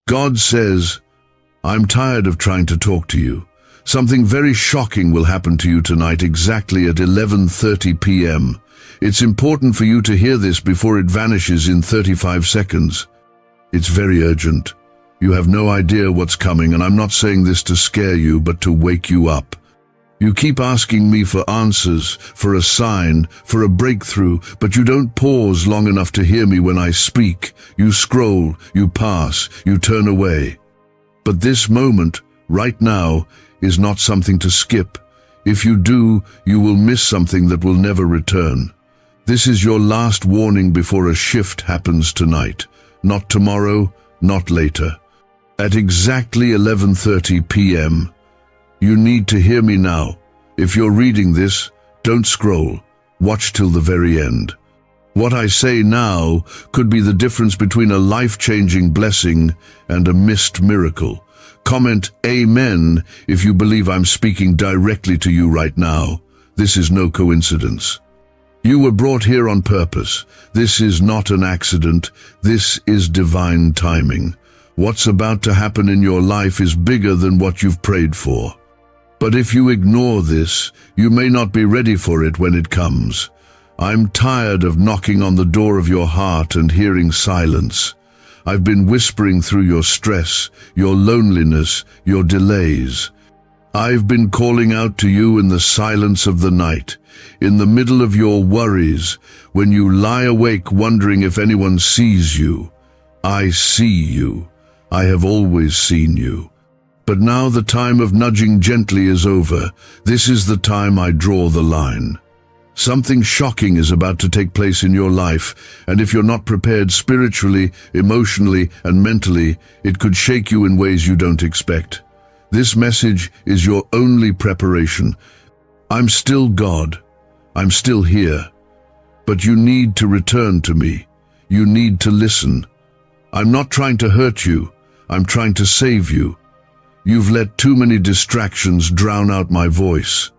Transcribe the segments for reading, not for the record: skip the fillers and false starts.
God says, I'm tired of trying to talk to you. Something very shocking will happen to you tonight exactly at 11:30 p.m. It's important for you to hear this before it vanishes in 35 seconds. It's very urgent. You have no idea what's coming, and I'm not saying this to scare you, but to wake you up. You keep asking me for answers, for a sign, for a breakthrough, but you don't pause long enough to hear me when I speak. You scroll, you pass, you turn away. But this moment, right now, is not something to skip. If you do, you will miss something that will never return. This is your last warning before a shift happens tonight. Not tomorrow, not later. At exactly 11:30 p.m., you need to hear me now. If you're reading this, don't scroll. Watch till the very end. What I say now could be the difference between a life-changing blessing and a missed miracle. Comment Amen if you believe I'm speaking directly to you right now. This is no coincidence. You were brought here on purpose. This is not an accident. This is divine timing. What's about to happen in your life is bigger than what you've prayed for. But if you ignore this, you may not be ready for it when it comes. I'm tired of knocking on the door of your heart and hearing silence. I've been whispering through your stress, your loneliness, your delays. I've been calling out to you in the silence of the night, in the middle of your worries, when you lie awake wondering if anyone sees you. I see you. I have always seen you. But now the time of nudging gently is over. This is the time I draw the line. Something shocking is about to take place in your life, and if you're not prepared spiritually, emotionally, and mentally, it could shake you in ways you don't expect. This message is your only preparation. I'm still God. I'm still here. But you need to return to me. You need to listen. I'm not trying to hurt you. I'm trying to save you. You've let too many distractions drown out my voice.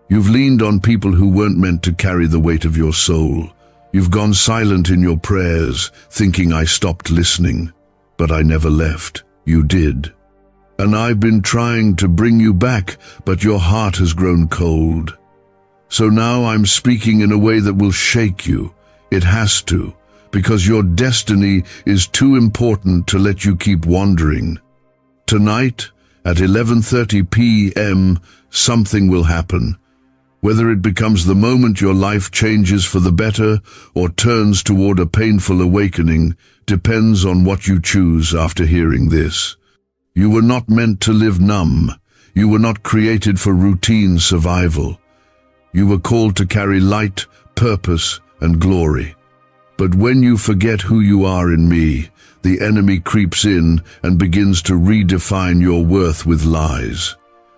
You've leaned on people who weren't meant to carry the weight of your soul. You've gone silent in your prayers, thinking I stopped listening. But I never left. You did. And I've been trying to bring you back, but your heart has grown cold. So now I'm speaking in a way that will shake you. It has to, because your destiny is too important to let you keep wandering. Tonight, at 11:30 p.m., something will happen. Whether it becomes the moment your life changes for the better or turns toward a painful awakening depends on what you choose after hearing this. You were not meant to live numb. You were not created for routine survival. You were called to carry light, purpose, and glory. But when you forget who you are in me, the enemy creeps in and begins to redefine your worth with lies.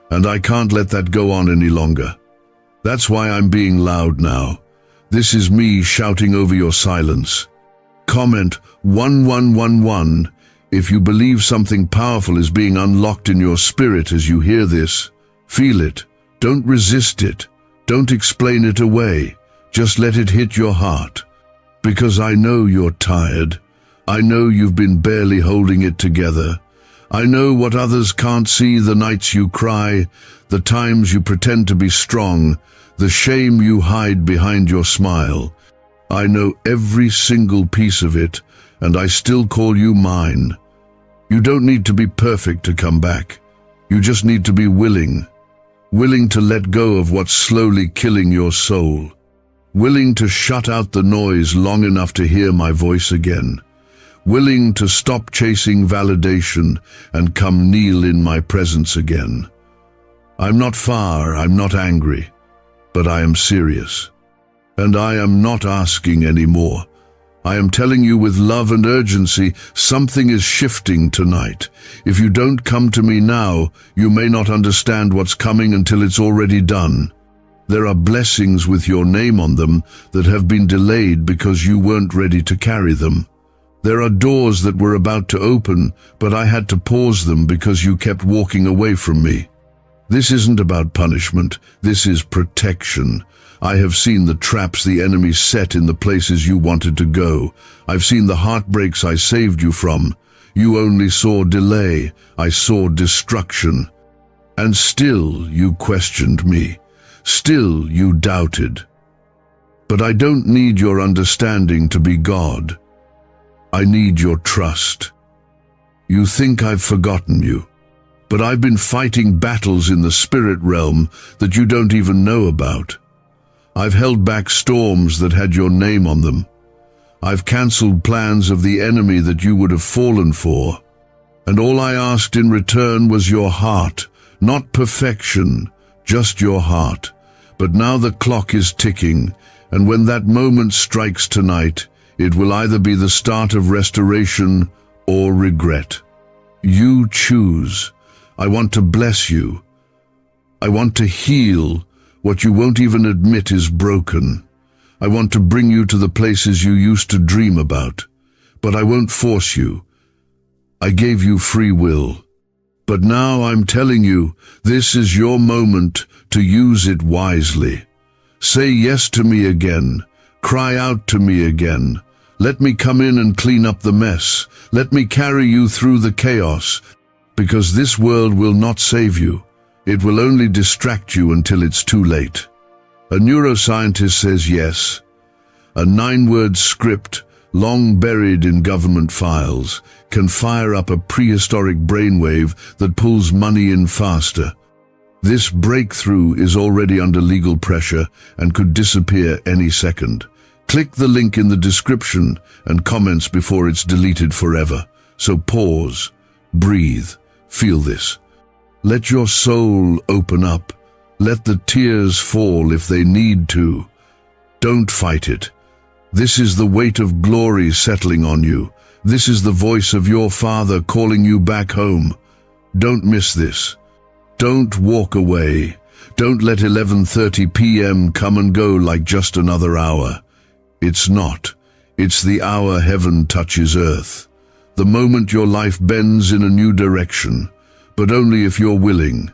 And I can't let that go on any longer. That's why I'm being loud now. This is me shouting over your silence. Comment 1111 if you believe something powerful is being unlocked in your spirit as you hear this. Feel it. Don't resist it. Don't explain it away. Just let it hit your heart. Because I know you're tired. I know you've been barely holding it together. I know what others can't see, the nights you cry, the times you pretend to be strong, the shame you hide behind your smile. I know every single piece of it, and I still call you mine. You don't need to be perfect to come back. You just need to be willing. Willing to let go of what's slowly killing your soul. Willing to shut out the noise long enough to hear my voice again. Willing to stop chasing validation and come kneel in my presence again. I'm not far, I'm not angry, but I am serious. And I am not asking anymore. I am telling you with love and urgency, something is shifting tonight. If you don't come to me now, you may not understand what's coming until it's already done. There are blessings with your name on them that have been delayed because you weren't ready to carry them. There are doors that were about to open, but I had to pause them because you kept walking away from me. This isn't about punishment, this is protection. I have seen the traps the enemy set in the places you wanted to go. I've seen the heartbreaks I saved you from. You only saw delay. I saw destruction. And still you questioned me. Still you doubted. But I don't need your understanding to be God. I need your trust. You think I've forgotten you, but I've been fighting battles in the spirit realm that you don't even know about. I've held back storms that had your name on them. I've cancelled plans of the enemy that you would have fallen for. And all I asked in return was your heart, not perfection, just your heart. But now the clock is ticking, and when that moment strikes tonight, it will either be the start of restoration or regret. You choose. I want to bless you. I want to heal what you won't even admit is broken. I want to bring you to the places you used to dream about, but I won't force you. I gave you free will. But now I'm telling you, this is your moment to use it wisely. Say yes to me again. Cry out to me again. Let me come in and clean up the mess. Let me carry you through the chaos, because this world will not save you. It will only distract you until it's too late. A neuroscientist says yes. A 9-word script, long buried in government files, can fire up a prehistoric brainwave that pulls money in faster. This breakthrough is already under legal pressure and could disappear any second. Click the link in the description and comments before it's deleted forever. So pause, breathe, feel this. Let your soul open up. Let the tears fall if they need to. Don't fight it. This is the weight of glory settling on you. This is the voice of your Father calling you back home. Don't miss this. Don't walk away. Don't let 11:30 p.m. come and go like just another hour. It's not. It's the hour heaven touches earth. The moment your life bends in a new direction, but only if you're willing.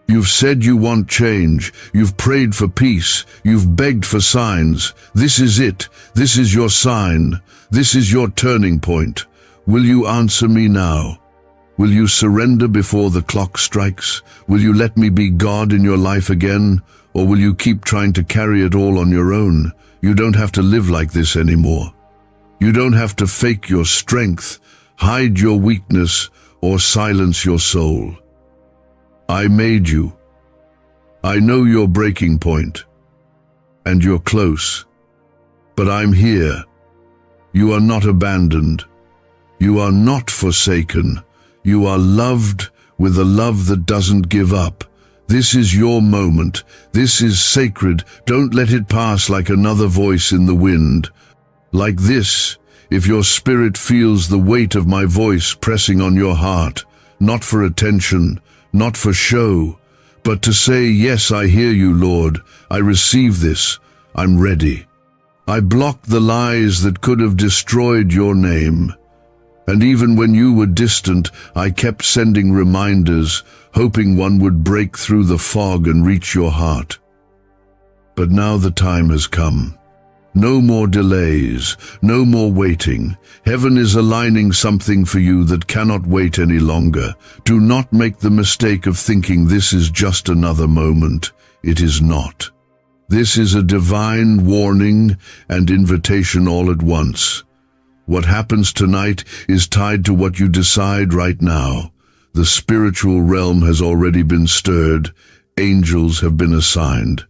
You've said you want change. You've prayed for peace. You've begged for signs. This is it. This is your sign. This is your turning point. Will you answer me now? Will you surrender before the clock strikes? Will you let me be God in your life again? Or will you keep trying to carry it all on your own? You don't have to live like this anymore. You don't have to fake your strength, hide your weakness, or silence your soul. I made you. I know your breaking point, and you're close. But I'm here. You are not abandoned. You are not forsaken. You are loved with a love that doesn't give up. This is your moment. This is sacred. Don't let it pass like another voice in the wind. Like this, if your spirit feels the weight of my voice pressing on your heart, not for attention, not for show, but to say, yes, I hear you, Lord. I receive this. I'm ready. I blocked the lies that could have destroyed your name. And even when you were distant, I kept sending reminders, hoping one would break through the fog and reach your heart. But now the time has come. No more delays, no more waiting. Heaven is aligning something for you that cannot wait any longer. Do not make the mistake of thinking this is just another moment. It is not. This is a divine warning and invitation all at once. What happens tonight is tied to what you decide right now. The spiritual realm has already been stirred. Angels have been assigned.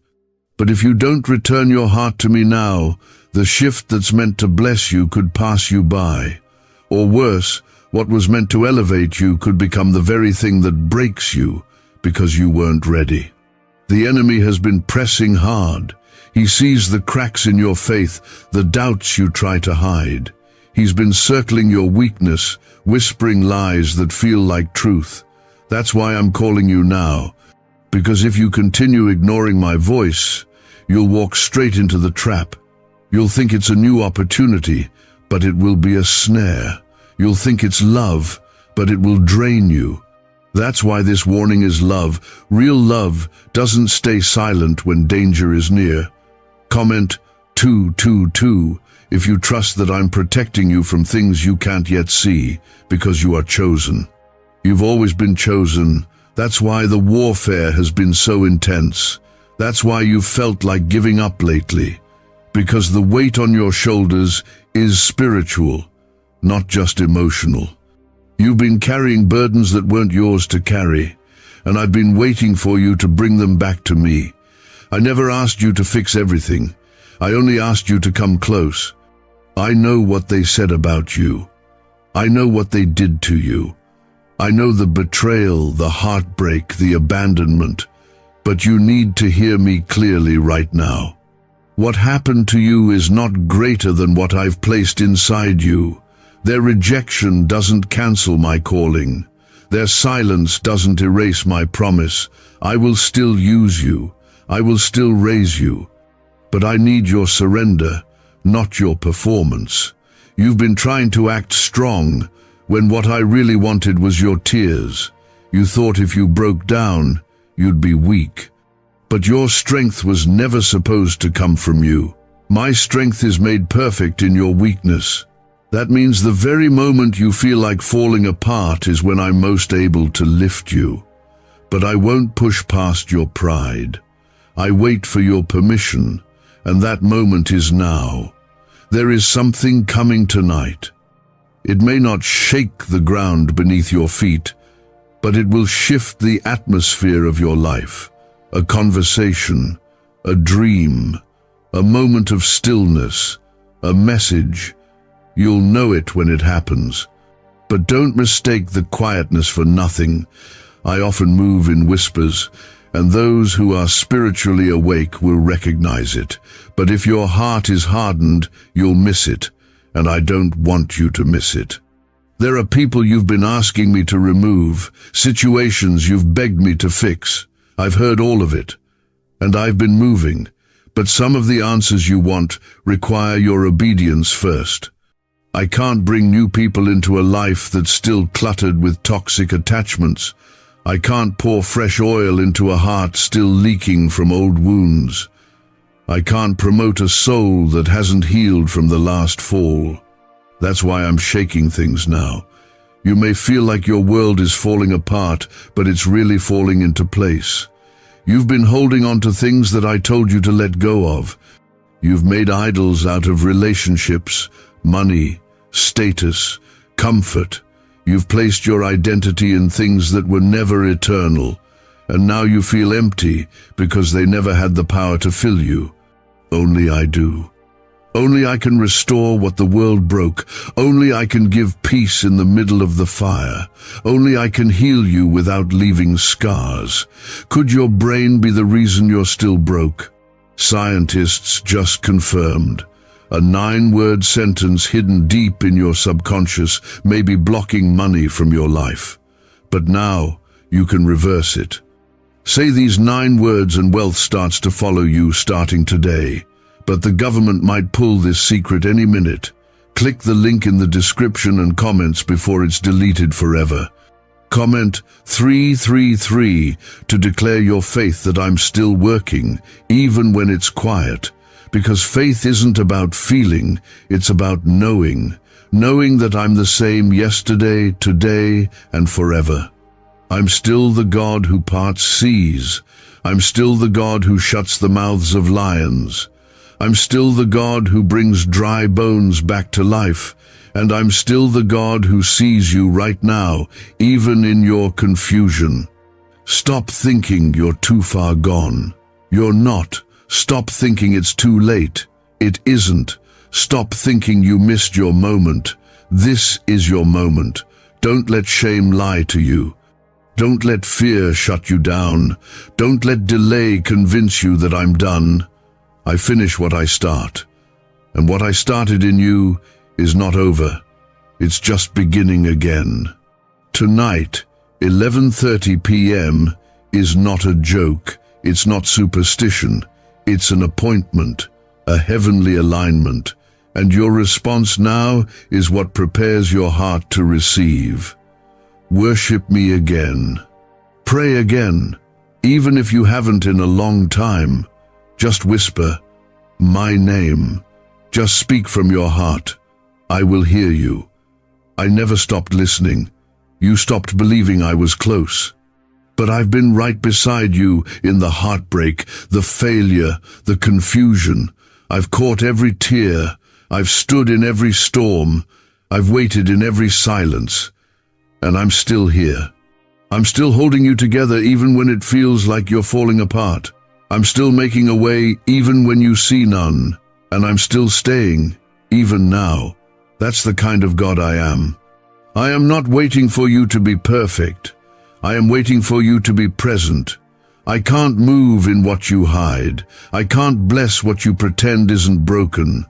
But if you don't return your heart to me now, the shift that's meant to bless you could pass you by. Or worse, what was meant to elevate you could become the very thing that breaks you because you weren't ready. The enemy has been pressing hard. He sees the cracks in your faith, the doubts you try to hide. He's been circling your weakness, whispering lies that feel like truth. That's why I'm calling you now. Because if you continue ignoring my voice, you'll walk straight into the trap. You'll think it's a new opportunity, but it will be a snare. You'll think it's love, but it will drain you. That's why this warning is love. Real love doesn't stay silent when danger is near. Comment 222 if you trust that I'm protecting you from things you can't yet see, because you are chosen. You've always been chosen. That's why the warfare has been so intense. That's why you've felt like giving up lately. Because the weight on your shoulders is spiritual, not just emotional. You've been carrying burdens that weren't yours to carry, and I've been waiting for you to bring them back to me. I never asked you to fix everything. I only asked you to come close. I know what they said about you. I know what they did to you. I know the betrayal, the heartbreak, the abandonment. But you need to hear me clearly right now. What happened to you is not greater than what I've placed inside you. Their rejection doesn't cancel my calling. Their silence doesn't erase my promise. I will still use you. I will still raise you. But I need your surrender, not your performance. You've been trying to act strong, when what I really wanted was your tears. You thought if you broke down, you'd be weak. But your strength was never supposed to come from you. My strength is made perfect in your weakness. That means the very moment you feel like falling apart is when I'm most able to lift you. But I won't push past your pride. I wait for your permission, and that moment is now. There is something coming tonight. It may not shake the ground beneath your feet, but it will shift the atmosphere of your life. A conversation, a dream, a moment of stillness, a message. You'll know it when it happens. But don't mistake the quietness for nothing. I often move in whispers, and those who are spiritually awake will recognize it. But if your heart is hardened, you'll miss it, and I don't want you to miss it. There are people you've been asking me to remove, situations you've begged me to fix. I've heard all of it, and I've been moving, but some of the answers you want require your obedience first. I can't bring new people into a life that's still cluttered with toxic attachments. I can't pour fresh oil into a heart still leaking from old wounds. I can't promote a soul that hasn't healed from the last fall. That's why I'm shaking things now. You may feel like your world is falling apart, but it's really falling into place. You've been holding on to things that I told you to let go of. You've made idols out of relationships, money, status, comfort. You've placed your identity in things that were never eternal, and now you feel empty because they never had the power to fill you. Only I do. Only I can restore what the world broke. Only I can give peace in the middle of the fire. Only I can heal you without leaving scars. Could your brain be the reason you're still broke? Scientists just confirmed. A 9-word sentence hidden deep in your subconscious may be blocking money from your life. But now you can reverse it. Say these 9 words and wealth starts to follow you starting today. But the government might pull this secret any minute. Click the link in the description and comments before it's deleted forever. Comment 333 to declare your faith that I'm still working, even when it's quiet. Because faith isn't about feeling, it's about knowing. Knowing that I'm the same yesterday, today, and forever. I'm still the God who parts seas. I'm still the God who shuts the mouths of lions. I'm still the God who brings dry bones back to life, and I'm still the God who sees you right now, even in your confusion. Stop thinking you're too far gone. You're not. Stop thinking it's too late. It isn't. Stop thinking you missed your moment. This is your moment. Don't let shame lie to you. Don't let fear shut you down. Don't let delay convince you that I'm done. I finish what I start, and what I started in you is not over. It's just beginning again. Tonight, 11:30 p.m. is not a joke. It's not superstition. It's an appointment, a heavenly alignment, and your response now is what prepares your heart to receive. Worship me again. Pray again, even if you haven't in a long time. Just whisper, my name, Just speak from your heart. I will hear you. I never stopped listening. You stopped believing I was close. But I've been right beside you in the heartbreak, the failure, the confusion. I've caught every tear. I've stood in every storm. I've waited in every silence. And I'm still here. I'm still holding you together even when it feels like you're falling apart. I'm still making a way even when you see none. And I'm still staying, even now. That's the kind of God I am. I am not waiting for you to be perfect. I am waiting for you to be present. I can't move in what you hide. I can't bless what you pretend isn't broken.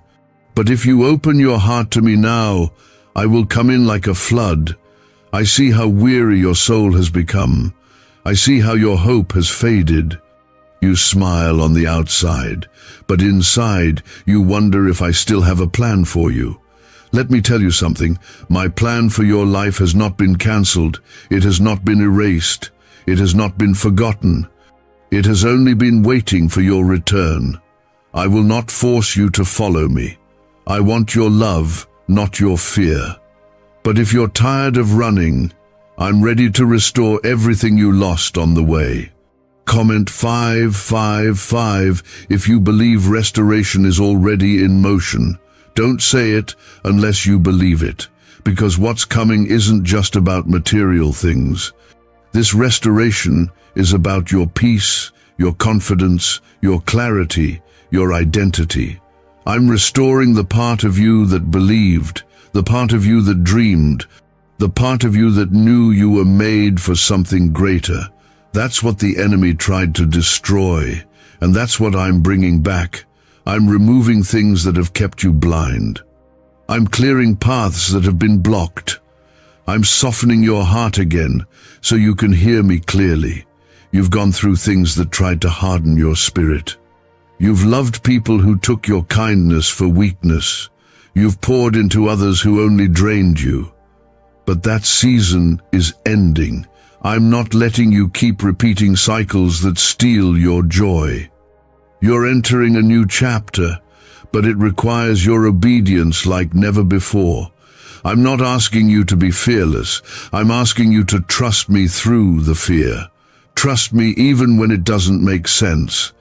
But if you open your heart to me now, I will come in like a flood. I see how weary your soul has become. I see how your hope has faded. You smile on the outside, but inside you wonder if I still have a plan for you. Let me tell you something. My plan for your life has not been cancelled. It has not been erased. It has not been forgotten. It has only been waiting for your return. I will not force you to follow me. I want your love, not your fear. But if you're tired of running, I'm ready to restore everything you lost on the way. Comment 555 if you believe restoration is already in motion. Don't say it unless you believe it, because what's coming isn't just about material things. This restoration is about your peace, your confidence, your clarity, your identity. I'm restoring the part of you that believed, the part of you that dreamed, the part of you that knew you were made for something greater. That's what the enemy tried to destroy, and that's what I'm bringing back. I'm removing things that have kept you blind. I'm clearing paths that have been blocked. I'm softening your heart again so you can hear me clearly. You've gone through things that tried to harden your spirit. You've loved people who took your kindness for weakness. You've poured into others who only drained you. But that season is ending. I'm not letting you keep repeating cycles that steal your joy. You're entering a new chapter, but it requires your obedience like never before. I'm not asking you to be fearless. I'm asking you to trust me through the fear. Trust me even when it doesn't make sense.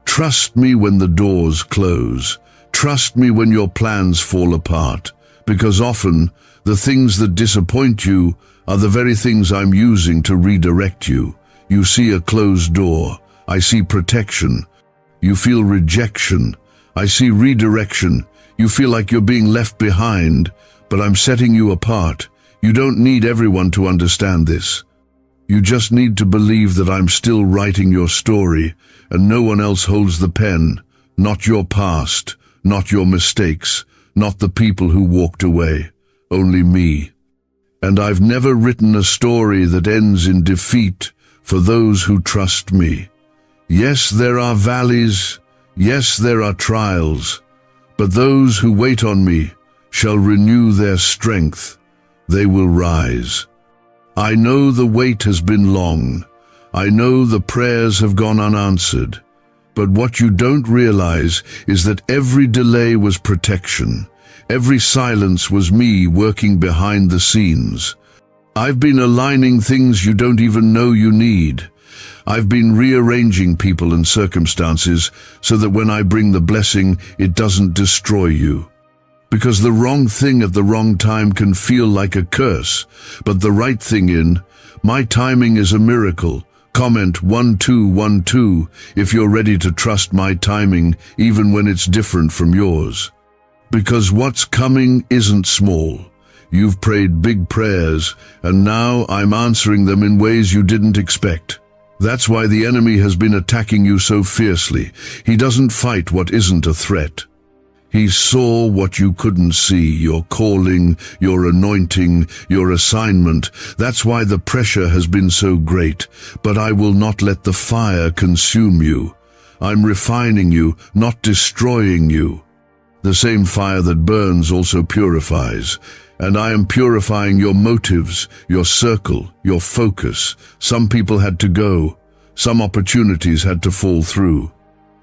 Trust me when the doors close. Trust me when your plans fall apart, because often the things that disappoint you are the very things I'm using to redirect you. You see a closed door. I see protection. You feel rejection. I see redirection. You feel like you're being left behind, but I'm setting you apart. You don't need everyone to understand this. You just need to believe that I'm still writing your story, and no one else holds the pen. Not your past, not your mistakes, not the people who walked away. Only me. And I've never written a story that ends in defeat for those who trust me. Yes, there are valleys. Yes, there are trials. But those who wait on me shall renew their strength. They will rise. I know the wait has been long. I know the prayers have gone unanswered. But what you don't realize is that every delay was protection. Every silence was me working behind the scenes. I've been aligning things you don't even know you need. I've been rearranging people and circumstances so that when I bring the blessing, it doesn't destroy you. Because the wrong thing at the wrong time can feel like a curse, but the right thing in, my timing is a miracle. Comment 1212 if you're ready to trust my timing even when it's different from yours. Because what's coming isn't small. You've prayed big prayers, and now I'm answering them in ways you didn't expect. That's why the enemy has been attacking you so fiercely. He doesn't fight what isn't a threat. He saw what you couldn't see, your calling, your anointing, your assignment. That's why the pressure has been so great. But I will not let the fire consume you. I'm refining you, not destroying you. The same fire that burns also purifies. And I am purifying your motives, your circle, your focus. Some people had to go. Some opportunities had to fall through.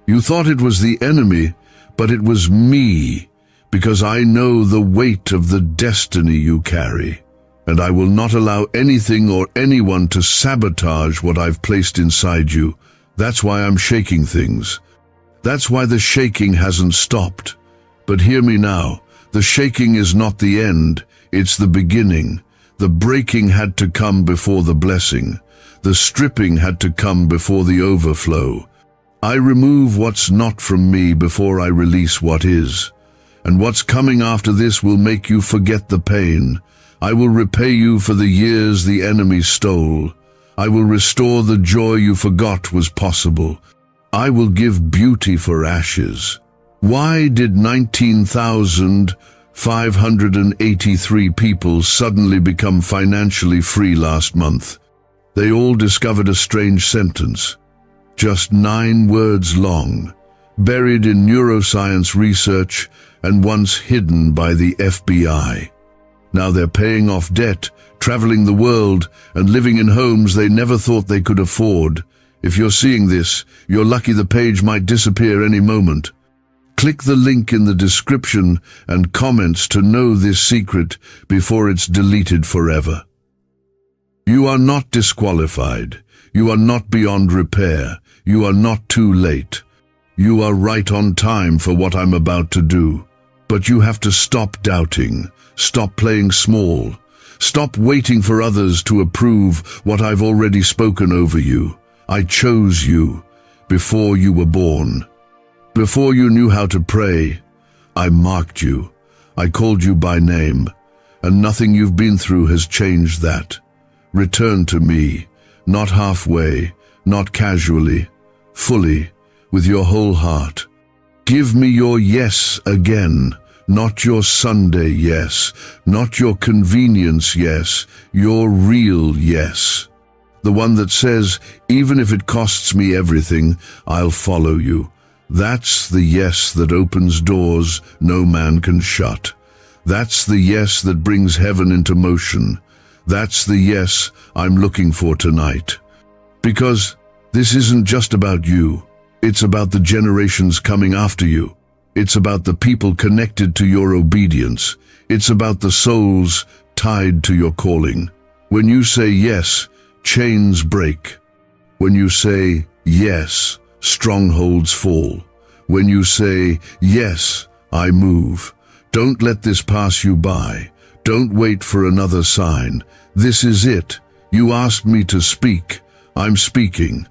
You thought it was the enemy, but it was me. because I know the weight of the destiny you carry, and I will not allow anything or anyone to sabotage what I've placed inside you. That's why I'm shaking things. That's why the shaking hasn't stopped. But hear me now, the shaking is not the end, it's the beginning. The breaking had to come before the blessing. The stripping had to come before the overflow. I remove what's not from me before I release what is. And what's coming after this will make you forget the pain. I will repay you for the years the enemy stole. I will restore the joy you forgot was possible. I will give beauty for ashes. Why did 19,583 people suddenly become financially free last month? They all discovered a strange sentence, just 9 words long, buried in neuroscience research and once hidden by the FBI. Now they're paying off debt, traveling the world, and living in homes they never thought they could afford. If you're seeing this, you're lucky the page might disappear any moment. Click the link in the description and comments to know this secret before it's deleted forever. You are not disqualified. You are not beyond repair. You are not too late. You are right on time for what I'm about to do. But you have to stop doubting. Stop playing small. Stop waiting for others to approve what I've already spoken over you. I chose you before you were born. Before you knew how to pray, I marked you. I called you by name, and nothing you've been through has changed that. Return to me, not halfway, not casually, fully, with your whole heart. Give me your yes again, not your Sunday yes, not your convenience yes, your real yes. The one that says, even if it costs me everything, I'll follow you. That's the yes that opens doors no man can shut. That's the yes that brings heaven into motion. That's the yes I'm looking for tonight. Because this isn't just about you. It's about the generations coming after you. It's about the people connected to your obedience. It's about the souls tied to your calling. When you say yes, chains break. When you say yes, strongholds fall. When you say, yes, I move. Don't let this pass you by. Don't wait for another sign. This is it. You asked me to speak. I'm speaking.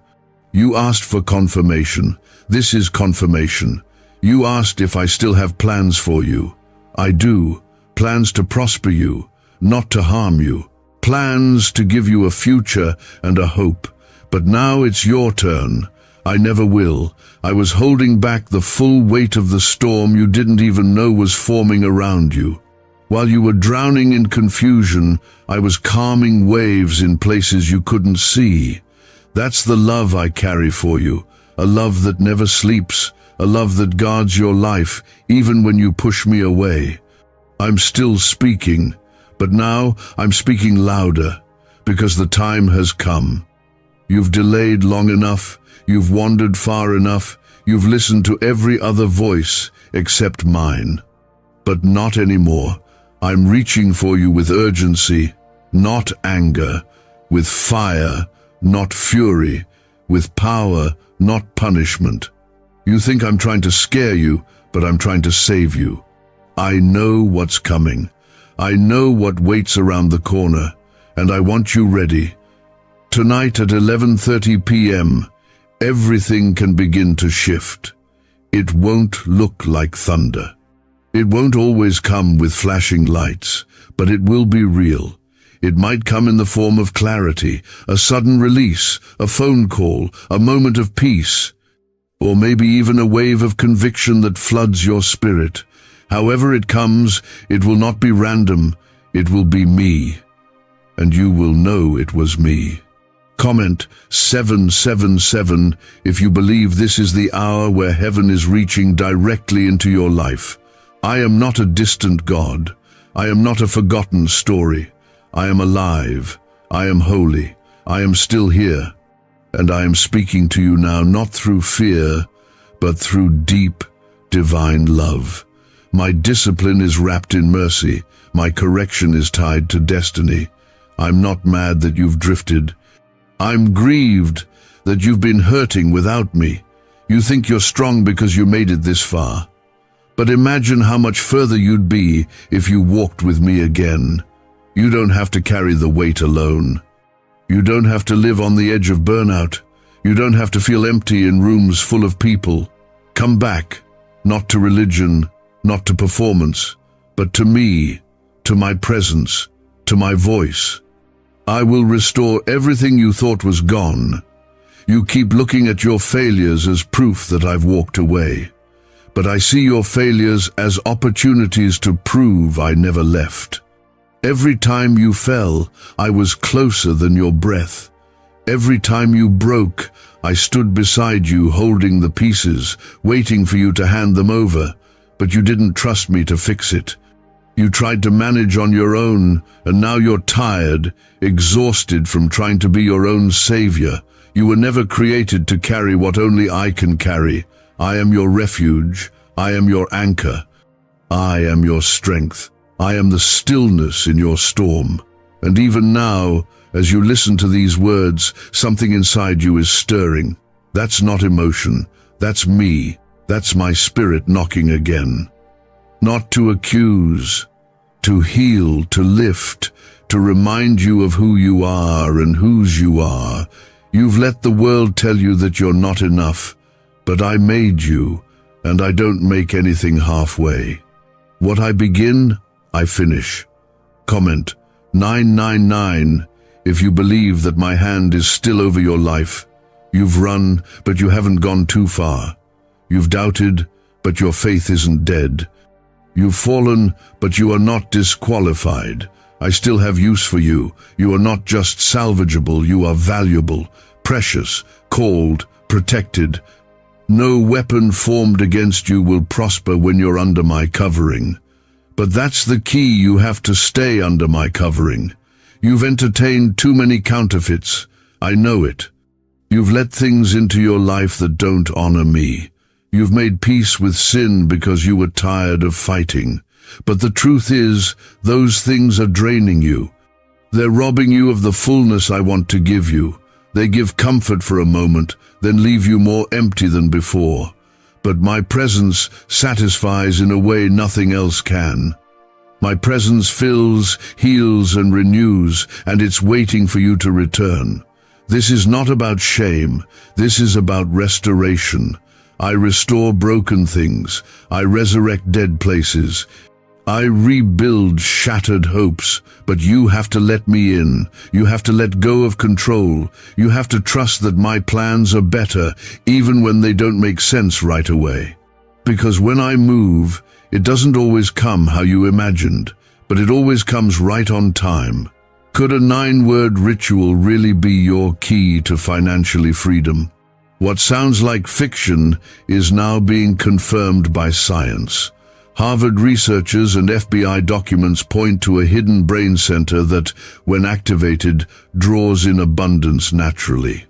You asked for confirmation. This is confirmation. You asked if I still have plans for you. I do. Plans to prosper you, not to harm you. Plans to give you a future and a hope. But now it's your turn. I never will. I was holding back the full weight of the storm you didn't even know was forming around you. While you were drowning in confusion, I was calming waves in places you couldn't see. That's the love I carry for you, a love that never sleeps, a love that guards your life even when you push me away. I'm still speaking, but now I'm speaking louder, because the time has come. You've delayed long enough, you've wandered far enough, you've listened to every other voice except mine. But not anymore. I'm reaching for you with urgency, not anger, with fire, not fury, with power, not punishment. You think I'm trying to scare you, but I'm trying to save you. I know what's coming. I know what waits around the corner, and I want you ready. Tonight at 11:30 p.m., everything can begin to shift. It won't look like thunder. It won't always come with flashing lights, but it will be real. It might come in the form of clarity, a sudden release, a phone call, a moment of peace, or maybe even a wave of conviction that floods your spirit. However it comes, it will not be random. It will be me, and you will know it was me. Comment 777 if you believe this is the hour where heaven is reaching directly into your life. I am not a distant God. I am not a forgotten story. I am alive. I am holy. I am still here. And I am speaking to you now not through fear, but through deep, divine love. My discipline is wrapped in mercy. My correction is tied to destiny. I'm not mad that you've drifted. I'm grieved that you've been hurting without me. You think you're strong because you made it this far. But imagine how much further you'd be if you walked with me again. You don't have to carry the weight alone. You don't have to live on the edge of burnout. You don't have to feel empty in rooms full of people. Come back, not to religion, not to performance, but to me, to my presence, to my voice. I will restore everything you thought was gone. You keep looking at your failures as proof that I've walked away. But I see your failures as opportunities to prove I never left. Every time you fell, I was closer than your breath. Every time you broke, I stood beside you holding the pieces, waiting for you to hand them over, but you didn't trust me to fix it. You tried to manage on your own, and now you're tired, exhausted from trying to be your own savior. You were never created to carry what only I can carry. I am your refuge. I am your anchor. I am your strength. I am the stillness in your storm. And even now, as you listen to these words, something inside you is stirring. That's not emotion. That's me. That's my spirit knocking again. Not to accuse, to heal, to lift, to remind you of who you are and whose you are. You've let the world tell you that you're not enough, but I made you, and I don't make anything halfway. What I begin, I finish. Comment 999 if you believe that my hand is still over your life. You've run, but you haven't gone too far. You've doubted, but your faith isn't dead. You've fallen, but you are not disqualified. I still have use for you. You are not just salvageable, you are valuable, precious, called, protected. No weapon formed against you will prosper when you're under my covering. But that's the key, you have to stay under my covering. You've entertained too many counterfeits. I know it. You've let things into your life that don't honor me. You've made peace with sin because you were tired of fighting. But the truth is, those things are draining you. They're robbing you of the fullness I want to give you. They give comfort for a moment, then leave you more empty than before. But my presence satisfies in a way nothing else can. My presence fills, heals, and renews, and it's waiting for you to return. This is not about shame. This is about restoration. I restore broken things. I resurrect dead places. I rebuild shattered hopes, but you have to let me in. You have to let go of control. You have to trust that my plans are better, even when they don't make sense right away. Because when I move, it doesn't always come how you imagined, but it always comes right on time. Could a 9-word ritual really be your key to financially freedom? What sounds like fiction is now being confirmed by science. Harvard researchers and FBI documents point to a hidden brain center that, when activated, draws in abundance naturally.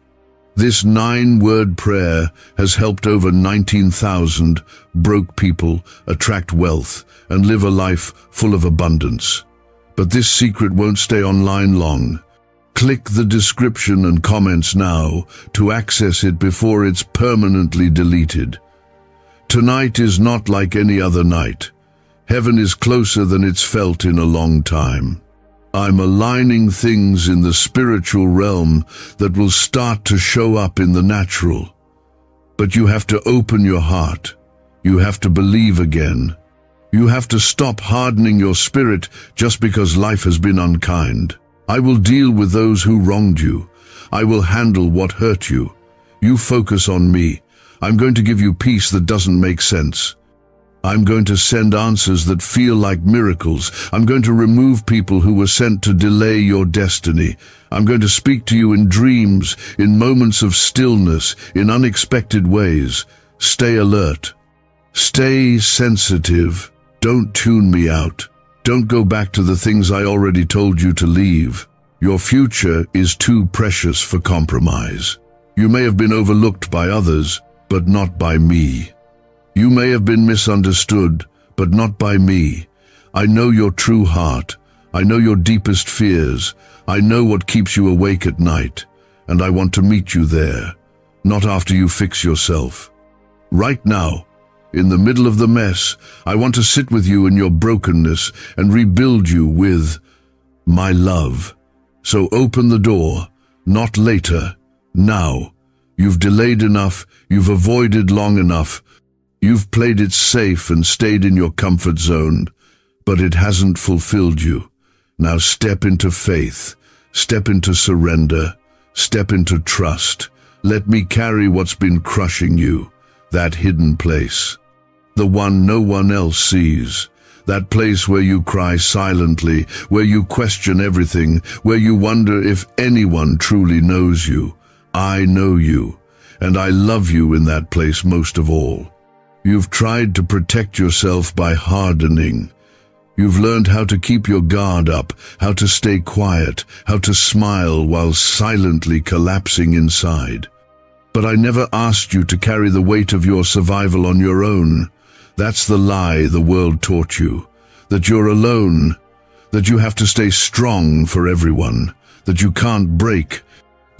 This 9-word prayer has helped over 19,000 broke people attract wealth and live a life full of abundance. But this secret won't stay online long. Click the description and comments now to access it before it's permanently deleted. Tonight is not like any other night. Heaven is closer than it's felt in a long time. I'm aligning things in the spiritual realm that will start to show up in the natural. But you have to open your heart. You have to believe again. You have to stop hardening your spirit just because life has been unkind. I will deal with those who wronged you. I will handle what hurt you. You focus on me. I'm going to give you peace that doesn't make sense. I'm going to send answers that feel like miracles. I'm going to remove people who were sent to delay your destiny. I'm going to speak to you in dreams, in moments of stillness, in unexpected ways. Stay alert. Stay sensitive. Don't tune me out. Don't go back to the things I already told you to leave. Your future is too precious for compromise. You may have been overlooked by others, but not by me. You may have been misunderstood, but not by me. I know your true heart. I know your deepest fears. I know what keeps you awake at night, and I want to meet you there, not after you fix yourself. Right now, in the middle of the mess, I want to sit with you in your brokenness and rebuild you with my love. So open the door, not later, now. You've delayed enough, you've avoided long enough. You've played it safe and stayed in your comfort zone, but it hasn't fulfilled you. Now step into faith, step into surrender, step into trust. Let me carry what's been crushing you, that hidden place. The one no one else sees. That place where you cry silently, where you question everything, where you wonder if anyone truly knows you. I know you, and I love you in that place most of all. You've tried to protect yourself by hardening. You've learned how to keep your guard up, how to stay quiet, how to smile while silently collapsing inside. But I never asked you to carry the weight of your survival on your own. That's the lie the world taught you, that you're alone, that you have to stay strong for everyone, that you can't break.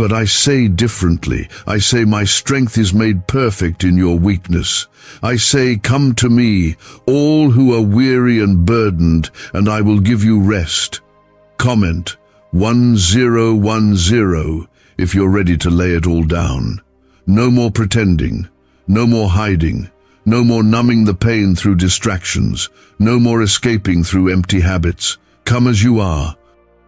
But I say differently. I say my strength is made perfect in your weakness. I say, come to me, all who are weary and burdened, and I will give you rest. Comment 1010 if you're ready to lay it all down. No more pretending, no more hiding, no more numbing the pain through distractions, no more escaping through empty habits. Come as you are,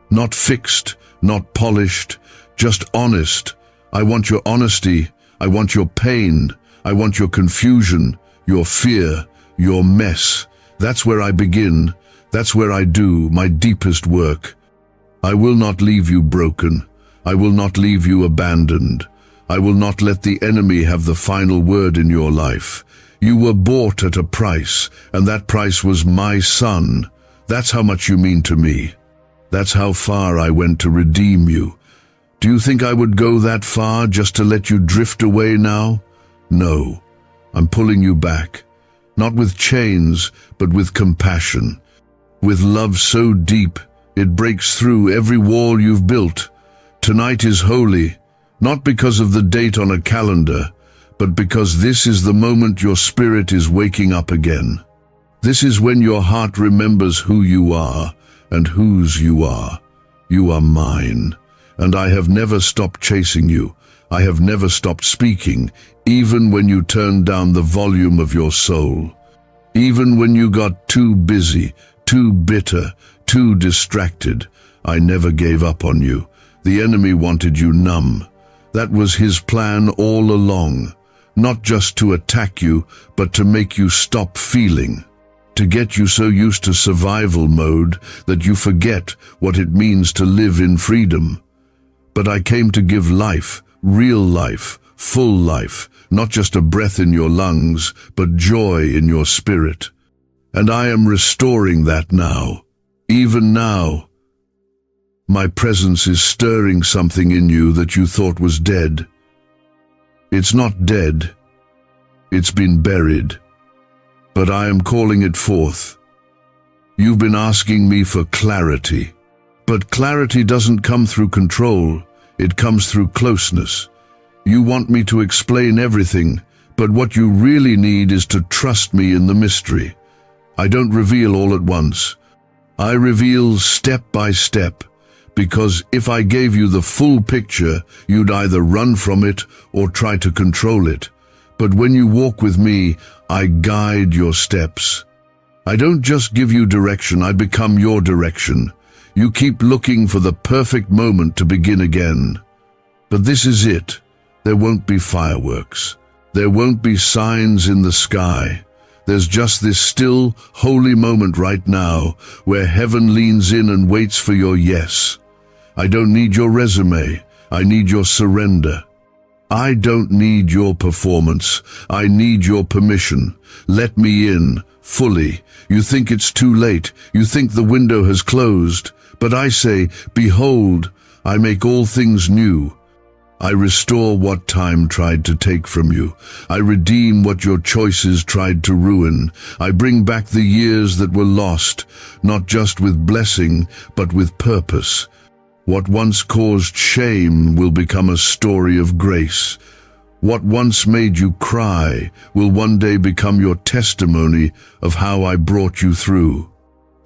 not fixed, not polished, just honest. I want your honesty. I want your pain. I want your confusion, your fear, your mess. That's where I begin. That's where I do my deepest work. I will not leave you broken. I will not leave you abandoned. I will not let the enemy have the final word in your life. You were bought at a price, and that price was my son. That's how much you mean to me. That's how far I went to redeem you. Do you think I would go that far just to let you drift away now? No, I'm pulling you back, not with chains, but with compassion, with love so deep it breaks through every wall you've built. Tonight is holy, not because of the date on a calendar, but because this is the moment your spirit is waking up again. This is when your heart remembers who you are and whose you are. You are mine. And I have never stopped chasing you. I have never stopped speaking, even when you turned down the volume of your soul. Even when you got too busy, too bitter, too distracted, I never gave up on you. The enemy wanted you numb. That was his plan all along. Not just to attack you, but to make you stop feeling. To get you so used to survival mode that you forget what it means to live in freedom. But I came to give life, real life, full life, not just a breath in your lungs, but joy in your spirit. And I am restoring that now. Even now, my presence is stirring something in you that you thought was dead. It's not dead. It's been buried. But I am calling it forth. You've been asking me for clarity. But clarity doesn't come through control, it comes through closeness. You want me to explain everything, but what you really need is to trust me in the mystery. I don't reveal all at once. I reveal step by step, because if I gave you the full picture, you'd either run from it or try to control it. But when you walk with me, I guide your steps. I don't just give you direction, I become your direction. You keep looking for the perfect moment to begin again. But this is it. There won't be fireworks. There won't be signs in the sky. There's just this still, holy moment right now where heaven leans in and waits for your yes. I don't need your resume. I need your surrender. I don't need your performance. I need your permission. Let me in, fully. You think it's too late. You think the window has closed. But I say, behold, I make all things new. I restore what time tried to take from you. I redeem what your choices tried to ruin. I bring back the years that were lost, not just with blessing, but with purpose. What once caused shame will become a story of grace. What once made you cry will one day become your testimony of how I brought you through.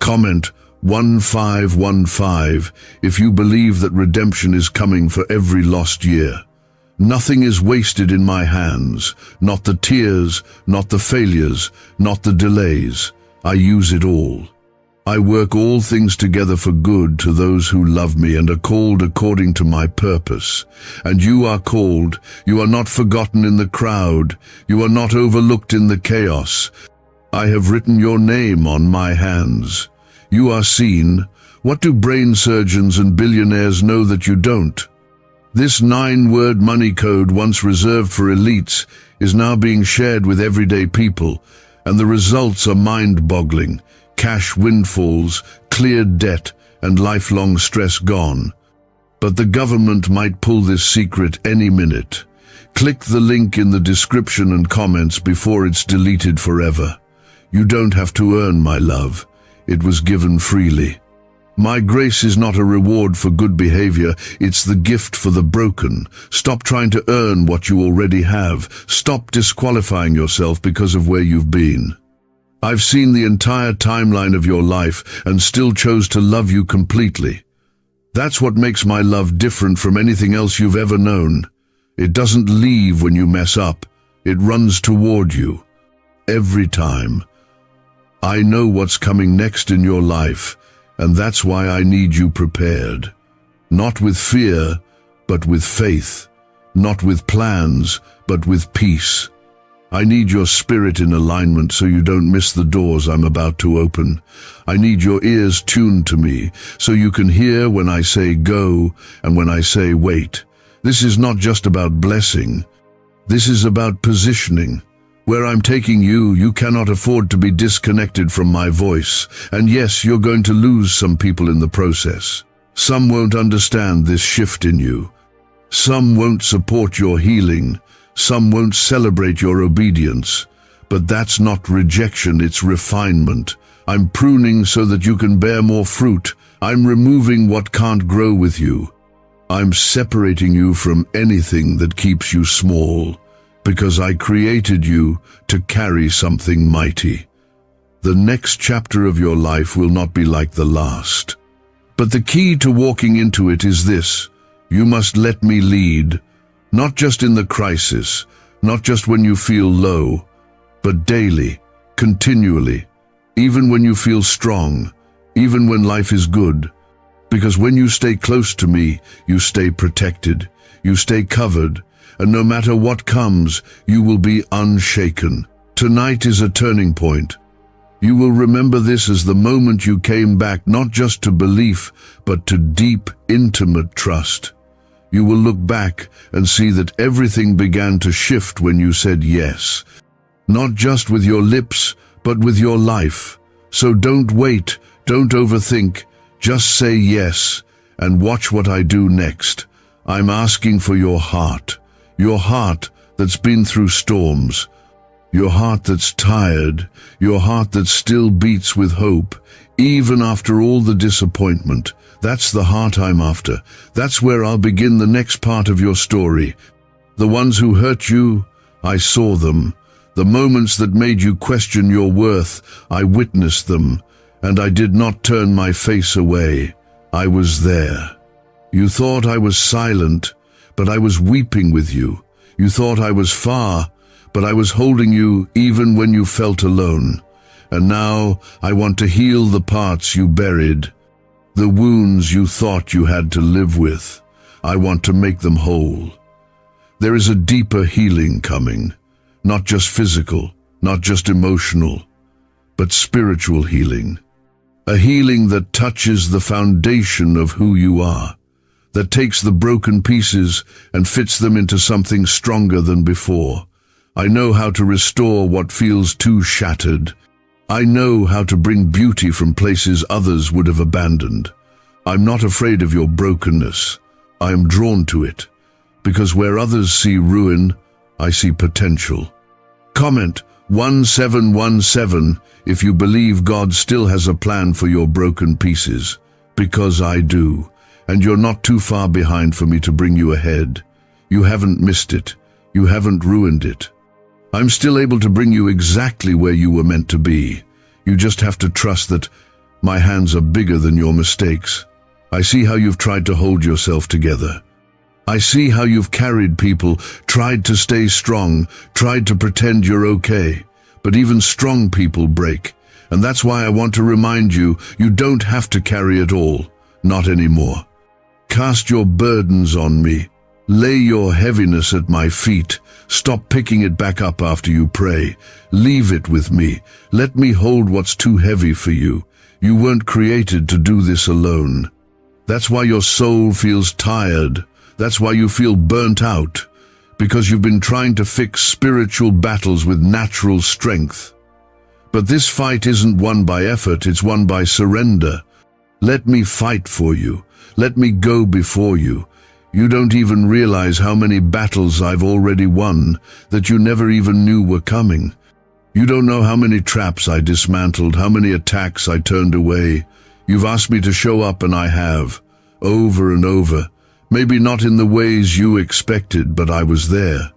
Comment 1515 if you believe that redemption is coming for every lost year. Nothing is wasted in my hands, not the tears, not the failures, not the delays. I use it all. I work all things together for good to those who love me and are called according to my purpose. And you are called, you are not forgotten in the crowd, you are not overlooked in the chaos. I have written your name on my hands. You are seen. What do brain surgeons and billionaires know that you don't? This 9-word money code, once reserved for elites, is now being shared with everyday people, and the results are mind-boggling. Cash windfalls, cleared debt, and lifelong stress gone. But the government might pull this secret any minute. Click the link in the description and comments before it's deleted forever. You don't have to earn my love. It was given freely. My grace is not a reward for good behavior, it's the gift for the broken. Stop trying to earn what you already have. Stop disqualifying yourself because of where you've been. I've seen the entire timeline of your life and still chose to love you completely. That's what makes my love different from anything else you've ever known. It doesn't leave when you mess up. It runs toward you. Every time. I know what's coming next in your life, and that's why I need you prepared. Not with fear, but with faith. Not with plans, but with peace. I need your spirit in alignment so you don't miss the doors I'm about to open. I need your ears tuned to me so you can hear when I say go and when I say wait. This is not just about blessing. This is about positioning. Where I'm taking you, you cannot afford to be disconnected from my voice. And yes, you're going to lose some people in the process. Some won't understand this shift in you. Some won't support your healing. Some won't celebrate your obedience. But that's not rejection, it's refinement. I'm pruning so that you can bear more fruit. I'm removing what can't grow with you. I'm separating you from anything that keeps you small. Because I created you to carry something mighty. The next chapter of your life will not be like the last. But the key to walking into it is this: you must let me lead, not just in the crisis, not just when you feel low, but daily, continually, even when you feel strong, even when life is good. Because when you stay close to me, you stay protected, you stay covered, and no matter what comes, you will be unshaken. Tonight is a turning point. You will remember this as the moment you came back not just to belief, but to deep, intimate trust. You will look back and see that everything began to shift when you said yes. Not just with your lips, but with your life. So don't wait, don't overthink, just say yes, and watch what I do next. I'm asking for your heart. Your heart that's been through storms, your heart that's tired, your heart that still beats with hope, even after all the disappointment. That's the heart I'm after. That's where I'll begin the next part of your story. The ones who hurt you, I saw them. The moments that made you question your worth, I witnessed them, and I did not turn my face away. I was there. You thought I was silent, but I was weeping with you. You thought I was far, but I was holding you even when you felt alone. And now I want to heal the parts you buried, the wounds you thought you had to live with. I want to make them whole. There is a deeper healing coming, not just physical, not just emotional, but spiritual healing. A healing that touches the foundation of who you are, that takes the broken pieces and fits them into something stronger than before. I know how to restore what feels too shattered. I know how to bring beauty from places others would have abandoned. I'm not afraid of your brokenness. I am drawn to it, because where others see ruin, I see potential. Comment 1717 if you believe God still has a plan for your broken pieces, because I do, and you're not too far behind for me to bring you ahead. You haven't missed it. You haven't ruined it. I'm still able to bring you exactly where you were meant to be. You just have to trust that my hands are bigger than your mistakes. I see how you've tried to hold yourself together. I see how you've carried people, tried to stay strong, tried to pretend you're okay. But even strong people break. And that's why I want to remind you, you don't have to carry it all. Not anymore. Cast your burdens on me. Lay your heaviness at my feet. Stop picking it back up after you pray. Leave it with me. Let me hold what's too heavy for you. You weren't created to do this alone. That's why your soul feels tired. That's why you feel burnt out. Because you've been trying to fix spiritual battles with natural strength. But this fight isn't won by effort, it's won by surrender. Let me fight for you. Let me go before you. You don't even realize how many battles I've already won that you never even knew were coming. You don't know how many traps I dismantled, how many attacks I turned away. You've asked me to show up and I have, over and over. Maybe not in the ways you expected, but I was there.